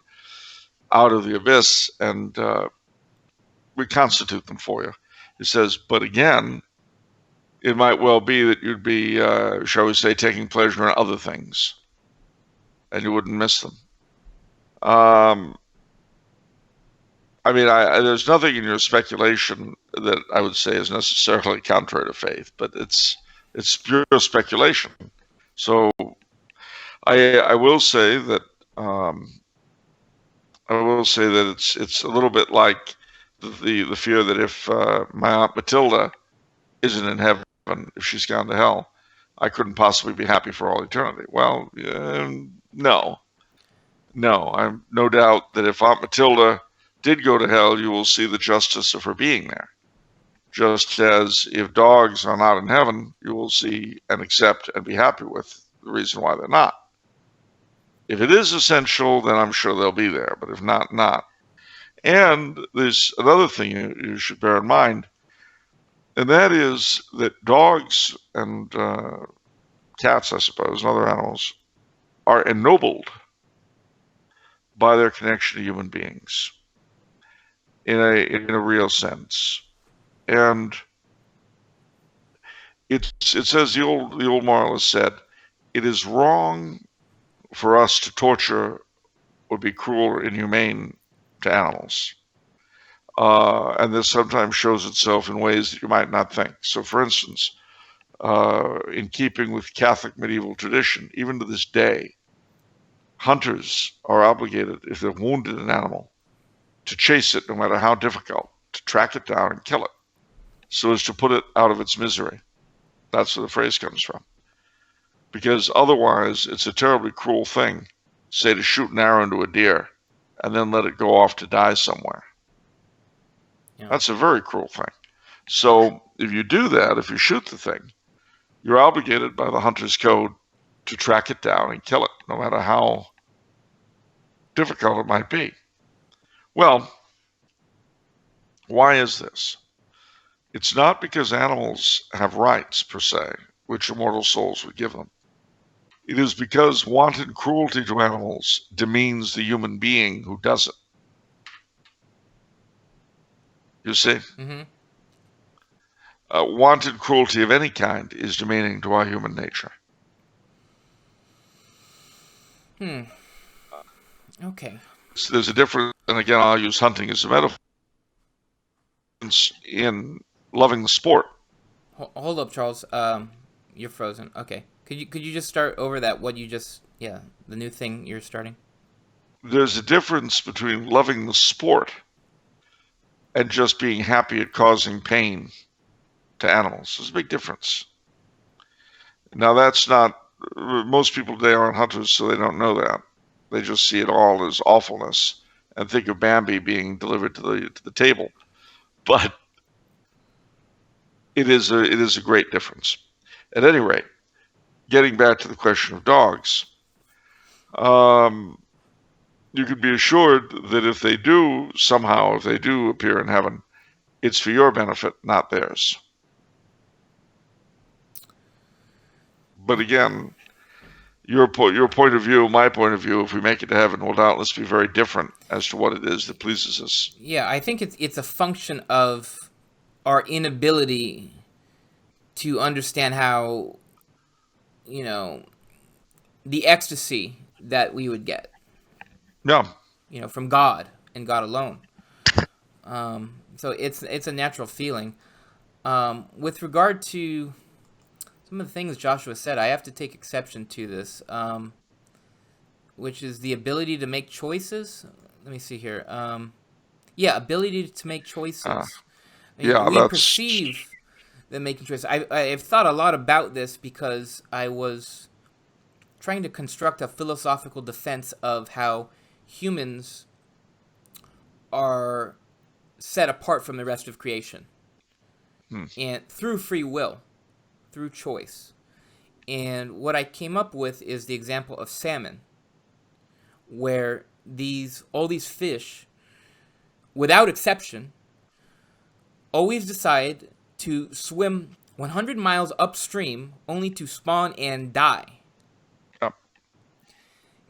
out of the abyss and reconstitute them for you. He says, but again, it might well be that you'd be, shall we say, taking pleasure in other things, and you wouldn't miss them. I mean, there's nothing in your speculation that I would say is necessarily contrary to faith, but it's pure speculation. So I will say that it's a little bit like the fear that if my Aunt Matilda isn't in heaven, if she's gone to hell, I couldn't possibly be happy for all eternity. Well, no. I'm no doubt that if Aunt Matilda did go to hell, you will see the justice of her being there. Just as if dogs are not in heaven, you will see and accept and be happy with the reason why they're not. If it is essential, then I'm sure they'll be there, but if not, not. And there's another thing you should bear in mind, and that is that dogs and cats, I suppose, and other animals are ennobled by their connection to human beings in a real sense. And it's as the old moralist said, it is wrong for us to torture or be cruel or inhumane to animals. And this sometimes shows itself in ways that you might not think. So, for instance, in keeping with Catholic medieval tradition, even to this day, hunters are obligated, if they've wounded an animal, to chase it no matter how difficult, to track it down and kill it, so as to put it out of its misery. That's where the phrase comes from. Because otherwise, it's a terribly cruel thing, say, to shoot an arrow into a deer and then let it go off to die somewhere. Yeah. That's a very cruel thing. So if you do that, if you shoot the thing, you're obligated by the hunter's code to track it down and kill it, no matter how difficult it might be. Well, why is this? It's not because animals have rights, per se, which immortal souls would give them. It is because wanton cruelty to animals demeans the human being who does it. You see? Mm-hmm. Wanton cruelty of any kind is demeaning to our human nature. Okay. So there's a difference, and again, I'll use hunting as a metaphor, in loving the sport. Hold up, Charles. You're frozen. Okay. Could you just start over that? The new thing you're starting? There's a difference between loving the sport and just being happy at causing pain to animals. There's a big difference. Now, that's not, most people today aren't hunters, so they don't know that. They just see it all as awfulness and think of Bambi being delivered to the table. But it is a great difference. At any rate, getting back to the question of dogs, you can be assured that if they do appear in heaven, it's for your benefit, not theirs. But again, your point of view, my point of view, if we make it to heaven, will doubtless be very different as to what it is that pleases us. Yeah, I think it's a function of our inability to understand how, the ecstasy that we would get. Yeah. From God and God alone. So it's a natural feeling. With regard to some of the things Joshua said, I have to take exception to this, which is the ability to make choices. Let me see here. Ability to make choices. We perceive them making choices. I've thought a lot about this because I was trying to construct a philosophical defense of how humans are set apart from the rest of creation. And through free will, through choice. And what I came up with is the example of salmon, where all these fish, without exception, always decide to swim 100 miles upstream only to spawn and die. Yep.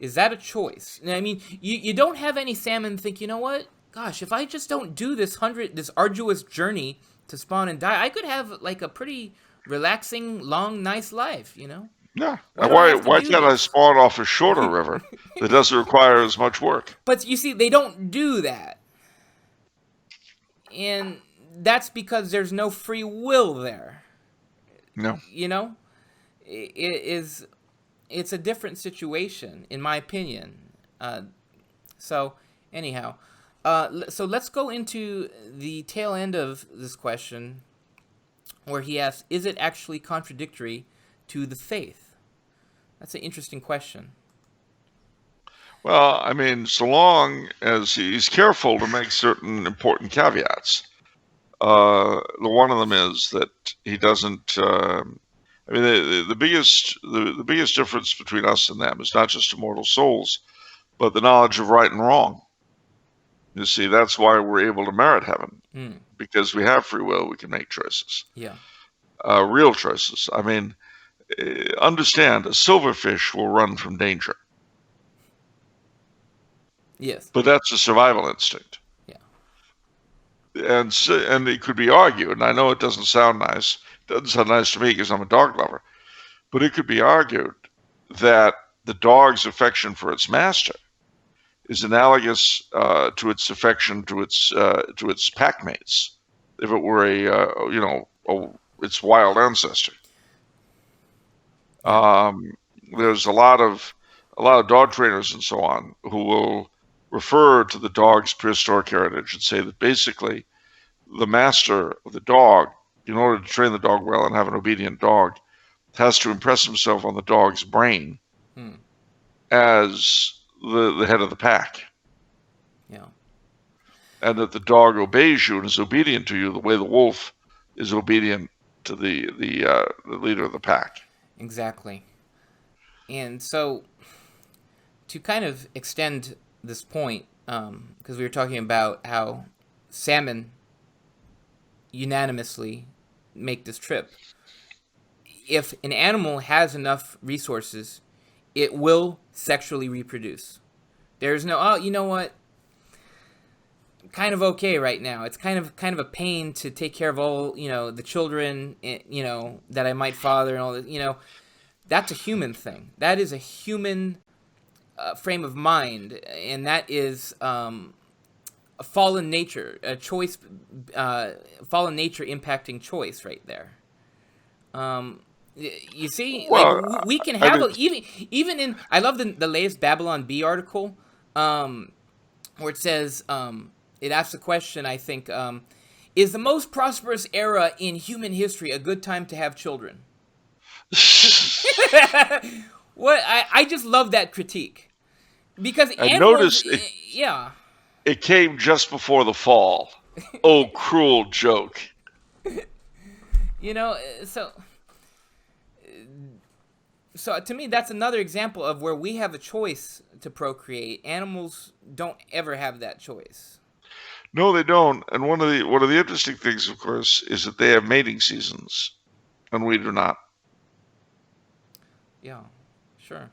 Is that a choice? I mean, you don't have any salmon think, you know what? Gosh, if I just don't do this arduous journey to spawn and die, I could have like a pretty relaxing, long, nice life, Yeah. Why can't I spawn off a shorter river that doesn't require as much work? But you see, they don't do that. And that's because there's no free will there. No. You know, it's a different situation, in my opinion. So anyhow, so let's go into the tail end of this question, where he asks, "Is it actually contradictory to the faith?" That's an interesting question. Well, I mean, so long as he's careful to make certain important caveats. The one of them is that he doesn't. I mean, the biggest difference between us and them is not just immortal souls, but the knowledge of right and wrong. You see, that's why we're able to merit heaven, because we have free will. We can make choices. Yeah. Real choices. I mean, understand, a silverfish will run from danger. Yes. But that's a survival instinct. Yeah. And it could be argued, and I know it doesn't sound nice. It doesn't sound nice to me because I'm a dog lover. But it could be argued that the dog's affection for its master is analogous to its affection to its pack mates, if it were its wild ancestor. There's a lot of dog trainers and so on who will refer to the dog's prehistoric heritage and say that basically the master of the dog, in order to train the dog well and have an obedient dog, has to impress himself on the dog's brain as the head of the pack. Yeah. And that the dog obeys you and is obedient to you the way the wolf is obedient to the leader of the pack. Exactly. And so, to kind of extend this point, because we were talking about how salmon unanimously make this trip. If an animal has enough resources, it will sexually reproduce. There's no, oh, you know what? I'm kind of okay right now. It's kind of a pain to take care of all, the children, that I might father and all that, That's a human thing. That is a human frame of mind, and that is a fallen nature, a choice, fallen nature impacting choice right there. You see, like we can have even in. I love the latest Babylon Bee article, where it says it asks the question. I think is the most prosperous era in human history a good time to have children? What I just love that critique, because animals, it came just before the fall. Oh, cruel joke. So to me, that's another example of where we have a choice to procreate. Animals don't ever have that choice. No, they don't. And one of the interesting things, of course, is that they have mating seasons, and we do not. Yeah, sure.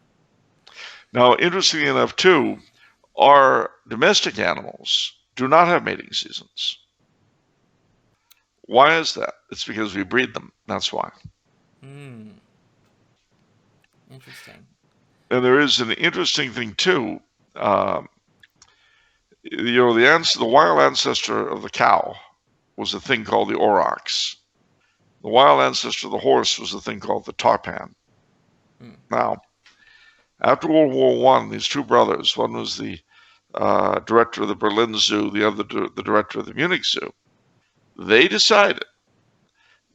Now, interestingly enough, too, our domestic animals do not have mating seasons. Why is that? It's because we breed them. That's why. Interesting. And there is an interesting thing, too. The wild ancestor of the cow was a thing called the aurochs. The wild ancestor of the horse was a thing called the tarpan. Now, after World War I, these two brothers, one was the director of the Berlin Zoo, the other the director of the Munich Zoo, they decided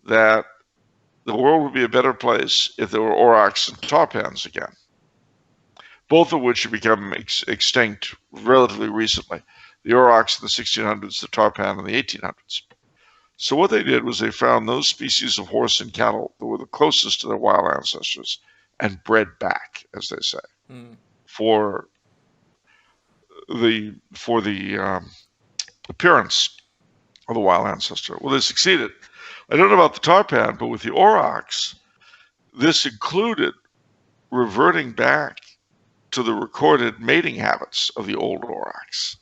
that the world would be a better place if there were aurochs and tarpans again, both of which have become extinct relatively recently. The aurochs in the 1600s, the tarpan in the 1800s. So what they did was they found those species of horse and cattle that were the closest to their wild ancestors and bred back, as they say, for the appearance of the wild ancestor. Well, they succeeded. I don't know about the tarpan, but with the aurochs, this included reverting back to the recorded mating habits of the old aurochs,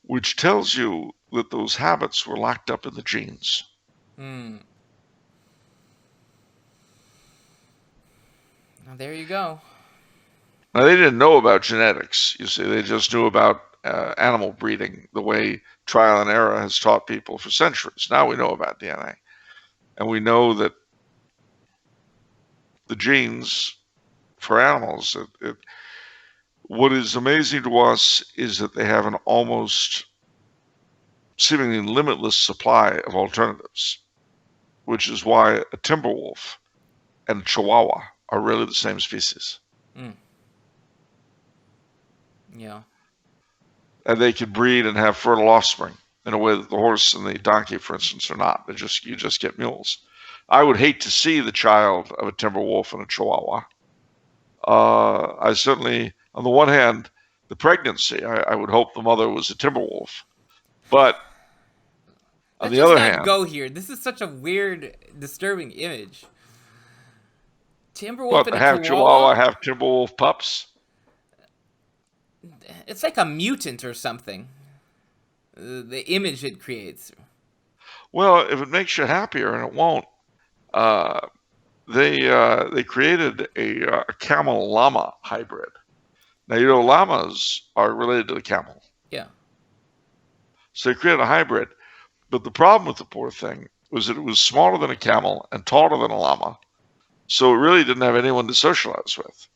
which tells you that those habits were locked up in the genes. Now, there you go. Now, they didn't know about genetics, you see. They just knew about animal breeding the way trial and error has taught people for centuries. Now we know about DNA. And we know that the genes for animals, what is amazing to us is that they have an almost seemingly limitless supply of alternatives, which is why a timber wolf and a chihuahua are really the same species. Mm. Yeah. And they can breed and have fertile offspring in a way that the horse and the donkey, for instance, are not. You just get mules. I would hate to see the child of a timber wolf and a chihuahua. I certainly, on the one hand, the pregnancy, I would hope the mother was a timber wolf. But on Let's the just other not hand, go here. This is such a weird, disturbing image. Timberwolf what, and a half chihuahua, chihuahua? half timber wolf pups? It's like a mutant or something. The image it creates. Well, if it makes you happier, and it won't, uh, they created a camel llama hybrid. Now, llamas are related to the camel. Yeah. So they created a hybrid. But the problem with the poor thing was that it was smaller than a camel and taller than a llama. So it really didn't have anyone to socialize with.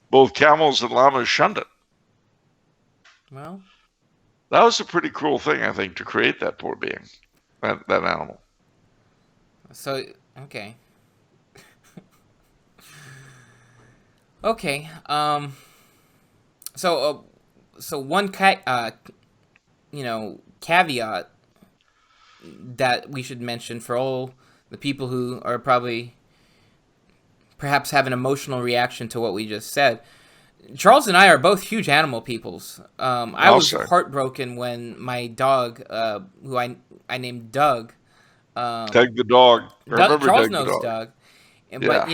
Both camels and llamas shunned it. Well, That was a pretty cruel thing, I think, to create that poor being, that animal. so, okay. Okay. So one caveat that we should mention for all the people who are probably perhaps have an emotional reaction to what we just said. Charles and I are both huge animal peoples. I was heartbroken when my dog, who I named Doug, Doug the dog. Remember Charles Doug the knows dog. Doug, Yeah. but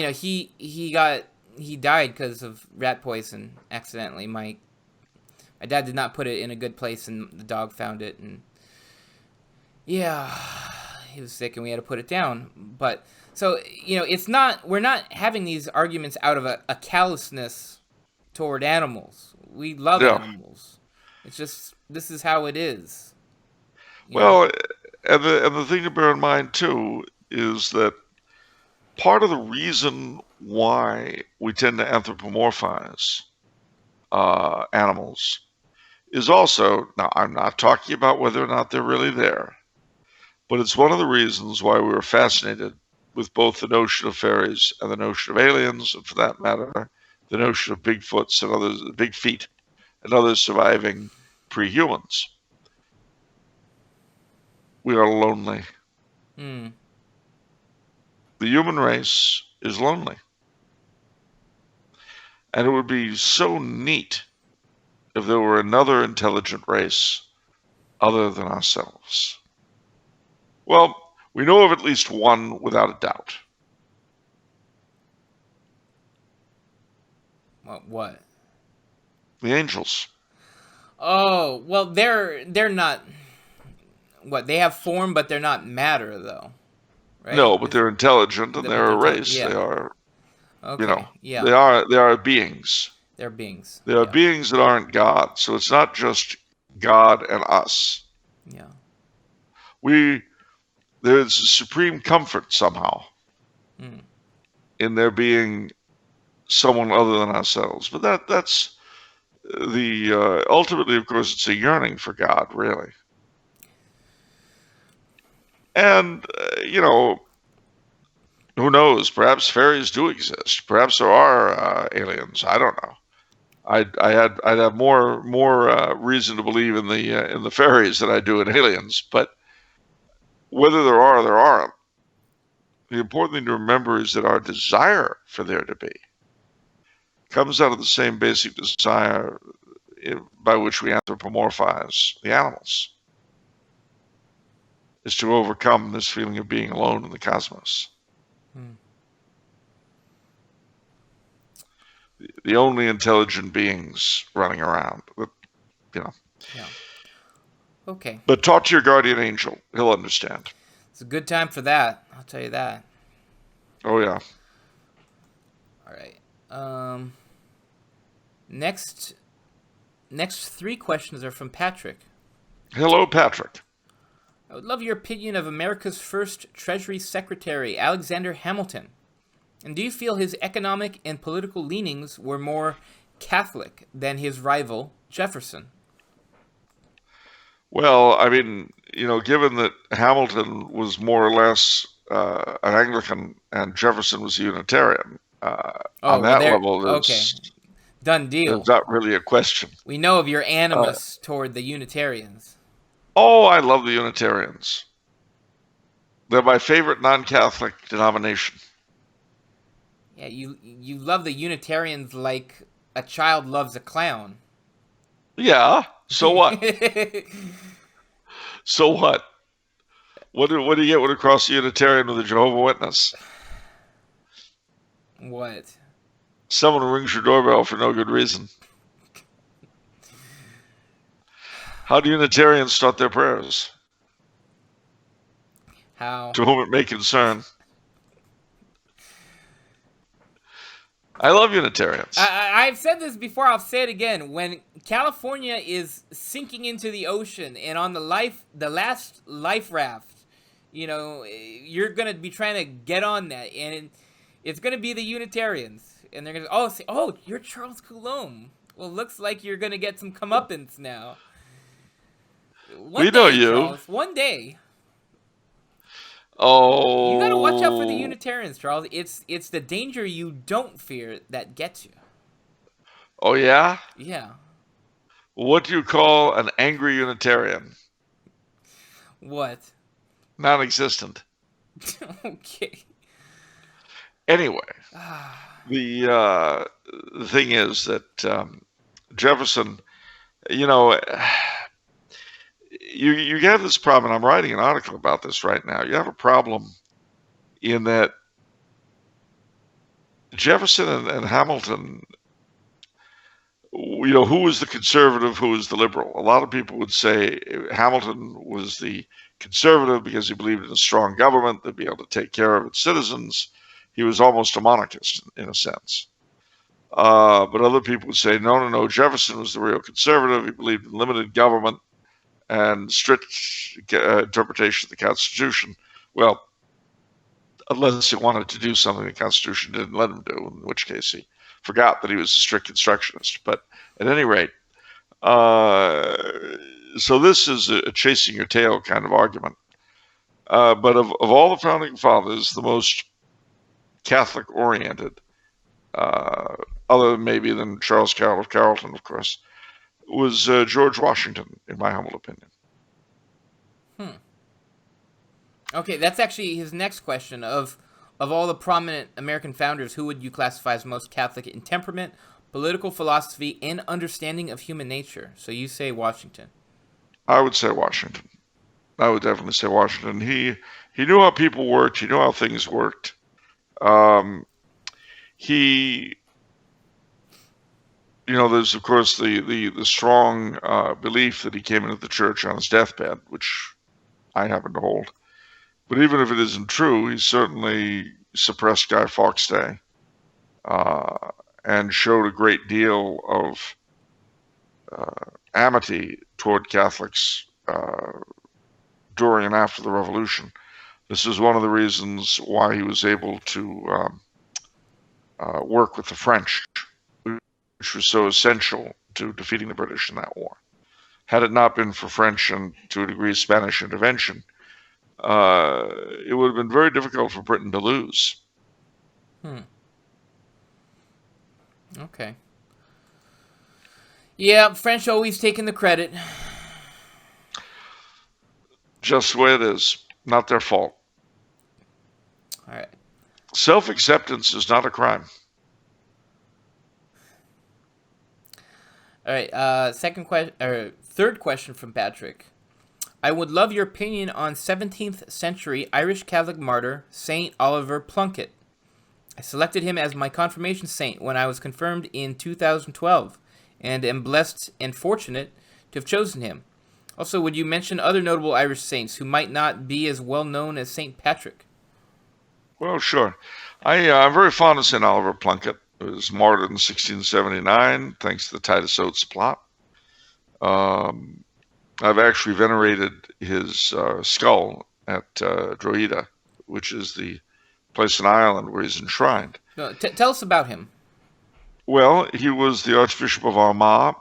he died because of rat poison accidentally. My dad did not put it in a good place, and the dog found it, and yeah, he was sick, and we had to put it down. But so it's not, we're not having these arguments out of a callousness toward animals. We love animals. It's just, this is how it is. Well, and the thing to bear in mind too is that part of the reason why we tend to anthropomorphize animals is also, now I'm not talking about whether or not they're really there, but it's one of the reasons why we were fascinated with both the notion of fairies and the notion of aliens, and for that matter, the notion of Bigfoots and others, big feet, and other surviving pre-humans. We are lonely. Mm. The human race is lonely. And it would be so neat if there were another intelligent race other than ourselves. Well, we know of at least one without a doubt. What? The angels. Oh, well, they're not. What, they have form, but they're not matter, though. Right? No, but they're intelligent, and they're a race. Yeah. They are, okay. Yeah. they are beings. They're beings. They are beings that aren't God. So it's not just God and us. Yeah. There's a supreme comfort somehow in there being someone other than ourselves. But that's the ultimately, of course, it's a yearning for God, really. And who knows? Perhaps fairies do exist. Perhaps there are aliens. I don't know. I'd have more reason to believe in the fairies than I do in aliens. But whether there are or there aren't, the important thing to remember is that our desire for there to be comes out of the same basic desire by which we anthropomorphize the animals, is to overcome this feeling of being alone in the cosmos. The only intelligent beings running around, Yeah. Okay. But talk to your guardian angel; he'll understand. It's a good time for that. I'll tell you that. Oh yeah. All right. Next next 3 questions are from Patrick. Hello, Patrick. I would love your opinion of America's first Treasury Secretary, Alexander Hamilton. And do you feel his economic and political leanings were more Catholic than his rival, Jefferson? Well, I mean, given that Hamilton was more or less an Anglican and Jefferson was a Unitarian, on that level, okay. Done deal. There's not really a question. We know of your animus toward the Unitarians. Oh, I love the Unitarians. They're my favorite non-Catholic denomination. Yeah, you love the Unitarians like a child loves a clown. Yeah, so what? So what? What do you get when you cross a Unitarian with a Jehovah's Witness? What? Someone who rings your doorbell for no good reason. How do Unitarians start their prayers? How? To whom it may concern. I love Unitarians. I've said this before, I'll say it again. When California is sinking into the ocean and on the last life raft, you're going to be trying to get on that. And it's going to be the Unitarians. And they're going to say, oh, you're Charles Coulombe. Well, looks like you're going to get some comeuppance now. We know you. Charles, one day. Oh. You gotta watch out for the Unitarians, Charles. It's the danger you don't fear that gets you. Oh, yeah? Yeah. What do you call an angry Unitarian? What? Non-existent. Okay. Anyway, the thing is that Jefferson, you have this problem, and I'm writing an article about this right now. You have a problem in that Jefferson and Hamilton, who was the conservative, who was the liberal? A lot of people would say Hamilton was the conservative because he believed in a strong government that'd be able to take care of its citizens. He was almost a monarchist in a sense. But other people would say, no, Jefferson was the real conservative. He believed in limited government and strict interpretation of the Constitution. Well, unless he wanted to do something the Constitution didn't let him do, in which case he forgot that he was a strict constructionist. But at any rate, so this is a chasing your tail kind of argument. But of all the founding fathers, the most Catholic-oriented, other maybe than Charles Carrollton, of course, was George Washington, in my humble opinion. Okay, that's actually his next question. Of all the prominent American founders, who would you classify as most Catholic in temperament, political philosophy, and understanding of human nature? So you say Washington. I would say Washington. I would definitely say Washington. He knew how people worked. He knew how things worked. There's of course the strong belief that he came into the church on his deathbed, which I happen to hold. But even if it isn't true, he certainly suppressed Guy Fawkes Day and showed a great deal of amity toward Catholics during and after the Revolution. This is one of the reasons why he was able to work with the French, which was so essential to defeating the British in that war. Had it not been for French and, to a degree, Spanish intervention, it would have been very difficult for Britain to lose. Okay. Yeah, French always taking the credit. Just the way it is. Not their fault. All right. Self-acceptance is not a crime. All right. Third question from Patrick. I would love your opinion on 17th century Irish Catholic martyr Saint Oliver Plunkett. I selected him as my confirmation saint when I was confirmed in 2012, and am blessed and fortunate to have chosen him. Also, would you mention other notable Irish saints who might not be as well known as Saint Patrick? Well, sure. I'm very fond of St. Oliver Plunkett. He was martyred in 1679 thanks to the Titus Oates plot. I've actually venerated his skull at Drogheda, which is the place in Ireland where he's enshrined. Tell us about him. Well, he was the Archbishop of Armagh,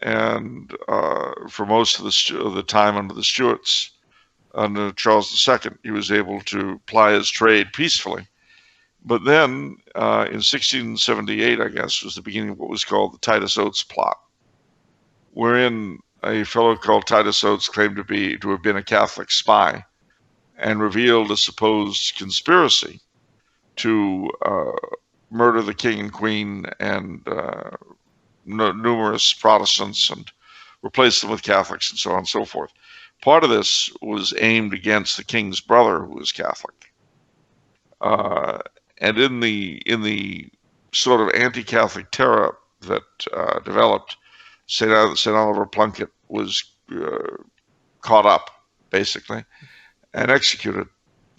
and for most of the time under the Stuarts, under Charles II, he was able to ply his trade peacefully. But then, in 1678, I guess, was the beginning of what was called the Titus Oates plot, wherein a fellow called Titus Oates claimed to have been a Catholic spy and revealed a supposed conspiracy to murder the king and queen and numerous Protestants and replace them with Catholics and so on and so forth. Part of this was aimed against the king's brother, who was Catholic. And in the sort of anti-Catholic terror that developed, St. Oliver Plunkett was caught up, basically, and executed.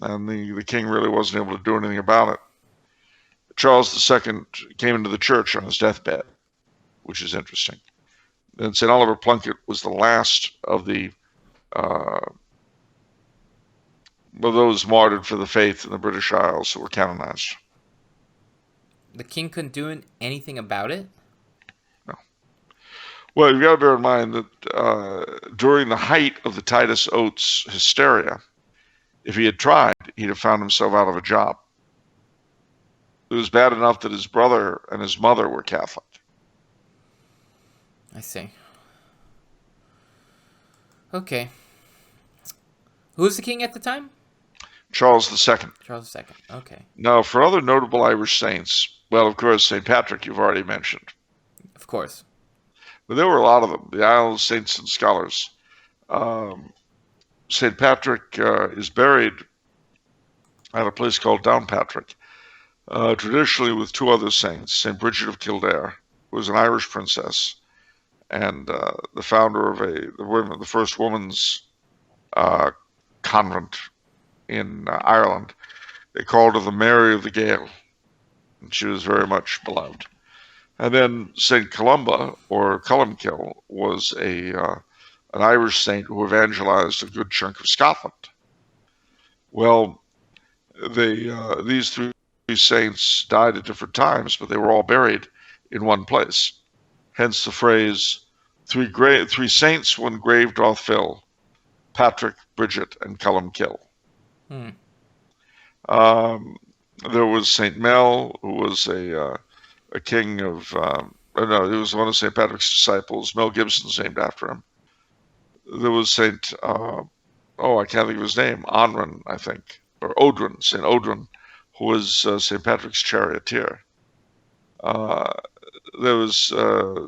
And the king really wasn't able to do anything about it. Charles II came into the church on his deathbed, which is interesting. And St. Oliver Plunkett was the last of those martyred for the faith in the British Isles who were canonized. The king couldn't do anything about it? No. Well, you've got to bear in mind that during the height of the Titus Oates hysteria, if he had tried, he'd have found himself out of a job. It was bad enough that his brother and his mother were Catholic. I see. Okay. Who was the king at the time? Charles II. Charles II. Okay. Now, for other notable Irish saints, well, of course, St. Patrick you've already mentioned. Of course. But there were a lot of them, the Isle of Saints and Scholars. St. Patrick is buried at a place called Downpatrick, traditionally with two other saints, St. Bridget of Kildare, who was an Irish princess, and the founder of the first woman's convent in Ireland. They called her the Mary of the Gale, and she was very much beloved. And then St. Columba, or Columkill, was an Irish saint who evangelized a good chunk of Scotland. Well, these three saints died at different times, but they were all buried in one place. Hence the phrase, three saints one grave doth fill, Patrick, Bridget, and Columkill. There was St. Mel, who was a king of, he was one of St. Patrick's disciples. Mel Gibson's named after him. There was St. I can't think of his name, Onran, I think, or Odrin, St. Odrin, who was St. Patrick's charioteer. There was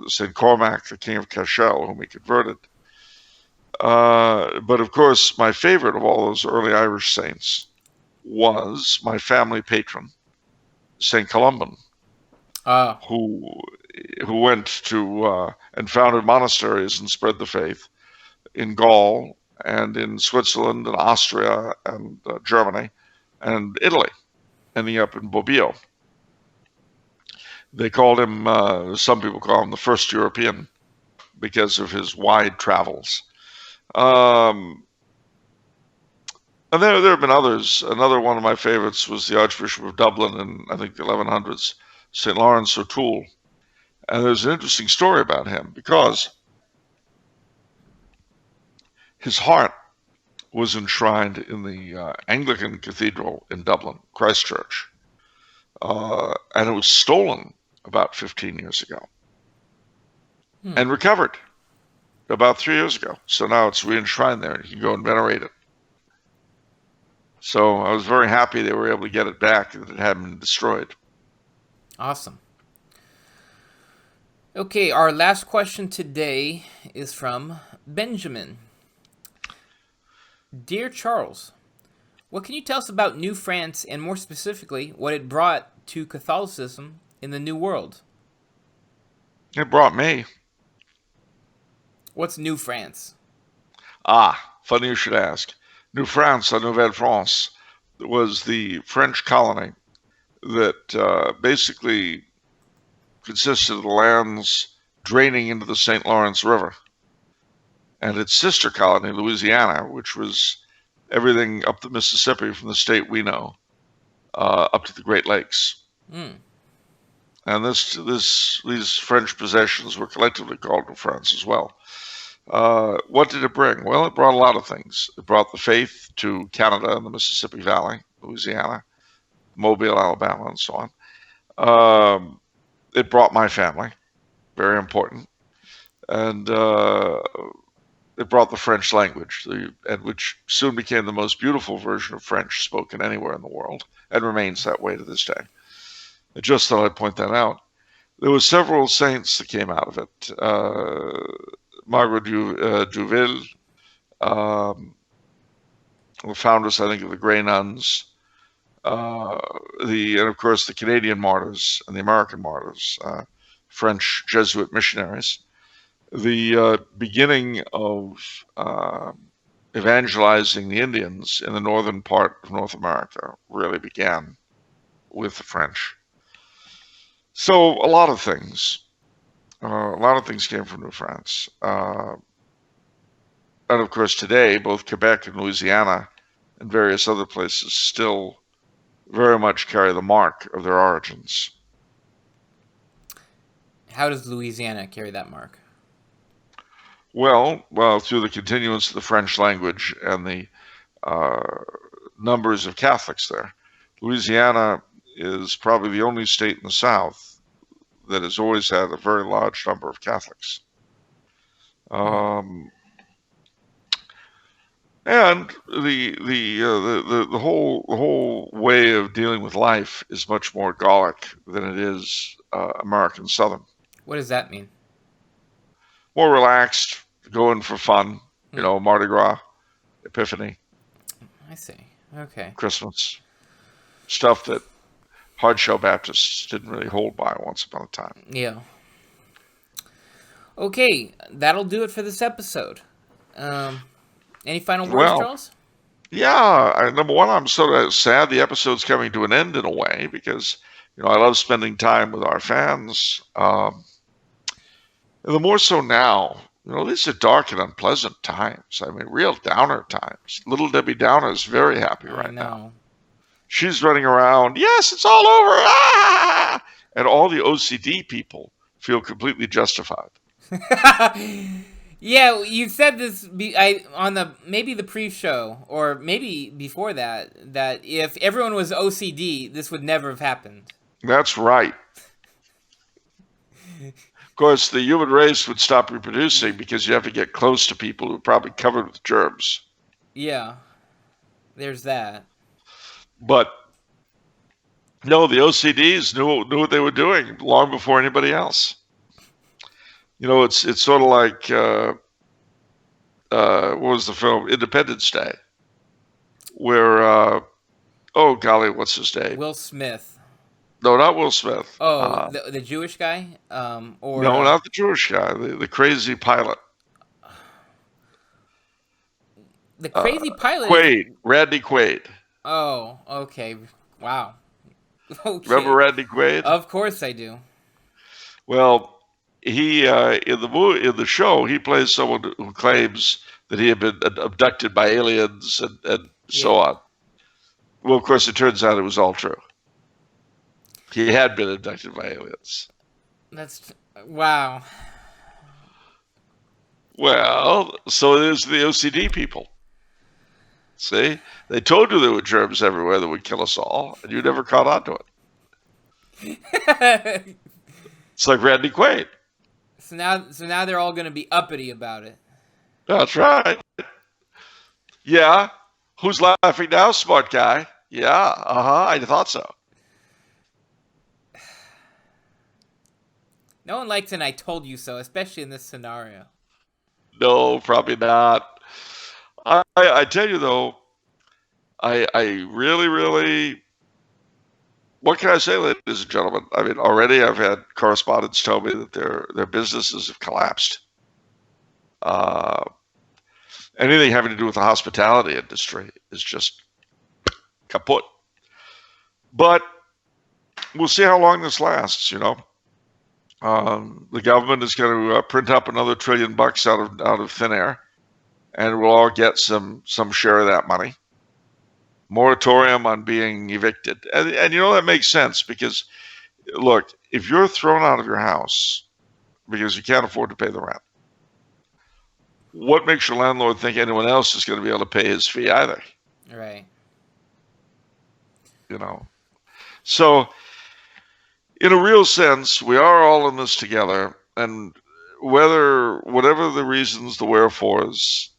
St. Cormac, the king of Cashel, whom he converted. But of course, my favorite of all those early Irish saints was my family patron, St. Columban, who went to and founded monasteries and spread the faith in Gaul and in Switzerland and Austria and Germany and Italy, ending up in Bobbio. They called him, some people call him the first European because of his wide travels. And there have been others. Another one of my favorites was the Archbishop of Dublin in, I think, the 1100s, St. Lawrence O'Toole. And there's an interesting story about him because his heart was enshrined in the Anglican Cathedral in Dublin, Christ Church. And it was stolen about 15 years ago and recovered about 3 years ago. So now it's re-enshrined there, and you can go and venerate it. So I was very happy they were able to get it back, that it hadn't been destroyed. Awesome. Okay, our last question today is from Benjamin. Dear Charles, what can you tell us about New France, and more specifically, what it brought to Catholicism in the New World? It brought me. What's New France? Funny you should ask. New France, la Nouvelle France, was the French colony that basically consisted of the lands draining into the St. Lawrence River. and its sister colony, Louisiana, which was everything up the Mississippi from the state we know up to the Great Lakes. Mm. And these French possessions were collectively called New France as well. What did it bring? Well, it brought a lot of things. It brought the faith to Canada and the Mississippi Valley, Louisiana, Mobile, Alabama, and so on. It brought my family, very important. And it brought the French language, and which soon became the most beautiful version of French spoken anywhere in the world, and remains that way to this day. I just thought I'd point that out. There were several saints that came out of it. Margaret Duville, the foundress, I think, of the Grey Nuns, and of course the Canadian martyrs and the American martyrs, French Jesuit missionaries. The beginning of evangelizing the Indians in the northern part of North America really began with the French. So a lot of things came from New France. And of course today, both Quebec and Louisiana and various other places still very much carry the mark of their origins. How does Louisiana carry that mark? Well, through the continuance of the French language and the numbers of Catholics there. Louisiana is probably the only state in the South that has always had a very large number of Catholics. And the whole way of dealing with life is much more Gallic than it is American Southern. What does that mean? More relaxed, going for fun, Mardi Gras, Epiphany. I see. Okay. Christmas. Stuff that hard-shell Baptists didn't really hold by once upon a time. Yeah. Okay, that'll do it for this episode. Any final words, Charles? Yeah. Number one, I'm sort of sad the episode's coming to an end in a way because, I love spending time with our fans. And the more so now, these are dark and unpleasant times. I mean, real downer times. Little Debbie Downer is very happy right now. She's running around, yes, it's all over, ah! And all the OCD people feel completely justified. Yeah, you said this on maybe the pre-show or maybe before that if everyone was OCD, this would never have happened. That's right. Of course, the human race would stop reproducing because you have to get close to people who are probably covered with germs. Yeah, there's that. But no, the OCDs knew what they were doing long before anybody else. It's sort of like what was the film Independence Day, where oh golly, what's his name? Will Smith. No, not Will Smith. Oh, the Jewish guy? Or no, not the Jewish guy. The crazy pilot. The crazy pilot. Quaid, Randy Quaid. Oh, okay. Wow. Okay. Remember Randy Quaid? Of course I do. Well, he in the show he plays someone who claims that he had been abducted by aliens and so on. Well, of course, it turns out it was all true. He had been abducted by aliens. Wow. Well, so there's the OCD people. See? They told you there were germs everywhere that would kill us all, and you never caught on to it. It's like Randy Quaid. So now they're all going to be uppity about it. That's right. Yeah. Who's laughing now, smart guy? Yeah. I thought so. No one likes an "I told you so," especially in this scenario. No, probably not. I tell you though, I really, really, what can I say, ladies and gentlemen? I mean, already I've had correspondents tell me that their businesses have collapsed. Anything having to do with the hospitality industry is just kaput. But we'll see how long this lasts, The government is going to print up another $1 trillion out of thin air. and we'll all get some share of that money. Moratorium on being evicted. And you know, that makes sense because, look, if you're thrown out of your house because you can't afford to pay the rent, what makes your landlord think anyone else is going to be able to pay his fee either? Right. You know. So, in a real sense, we are all in this together, and whatever the reasons, the wherefores,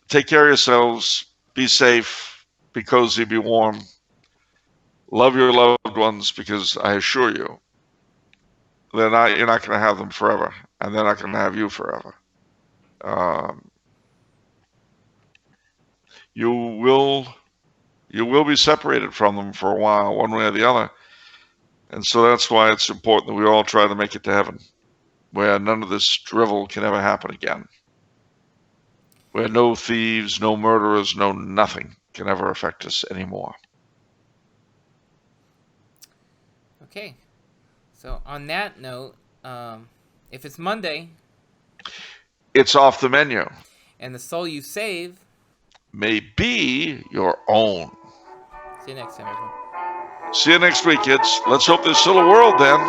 take care of yourselves, be safe, be cozy, be warm, love your loved ones, because I assure you, you're not going to have them forever, and they're not going to have you forever. You will be separated from them for a while, one way or the other. And so that's why it's important that we all try to make it to heaven, where none of this drivel can ever happen again, where no thieves, no murderers, no nothing can ever affect us anymore. Okay. So on that note, if it's Monday, it's off the menu. And the soul you save may be your own. See you next time, everyone. See you next week, kids. Let's hope there's still a world then.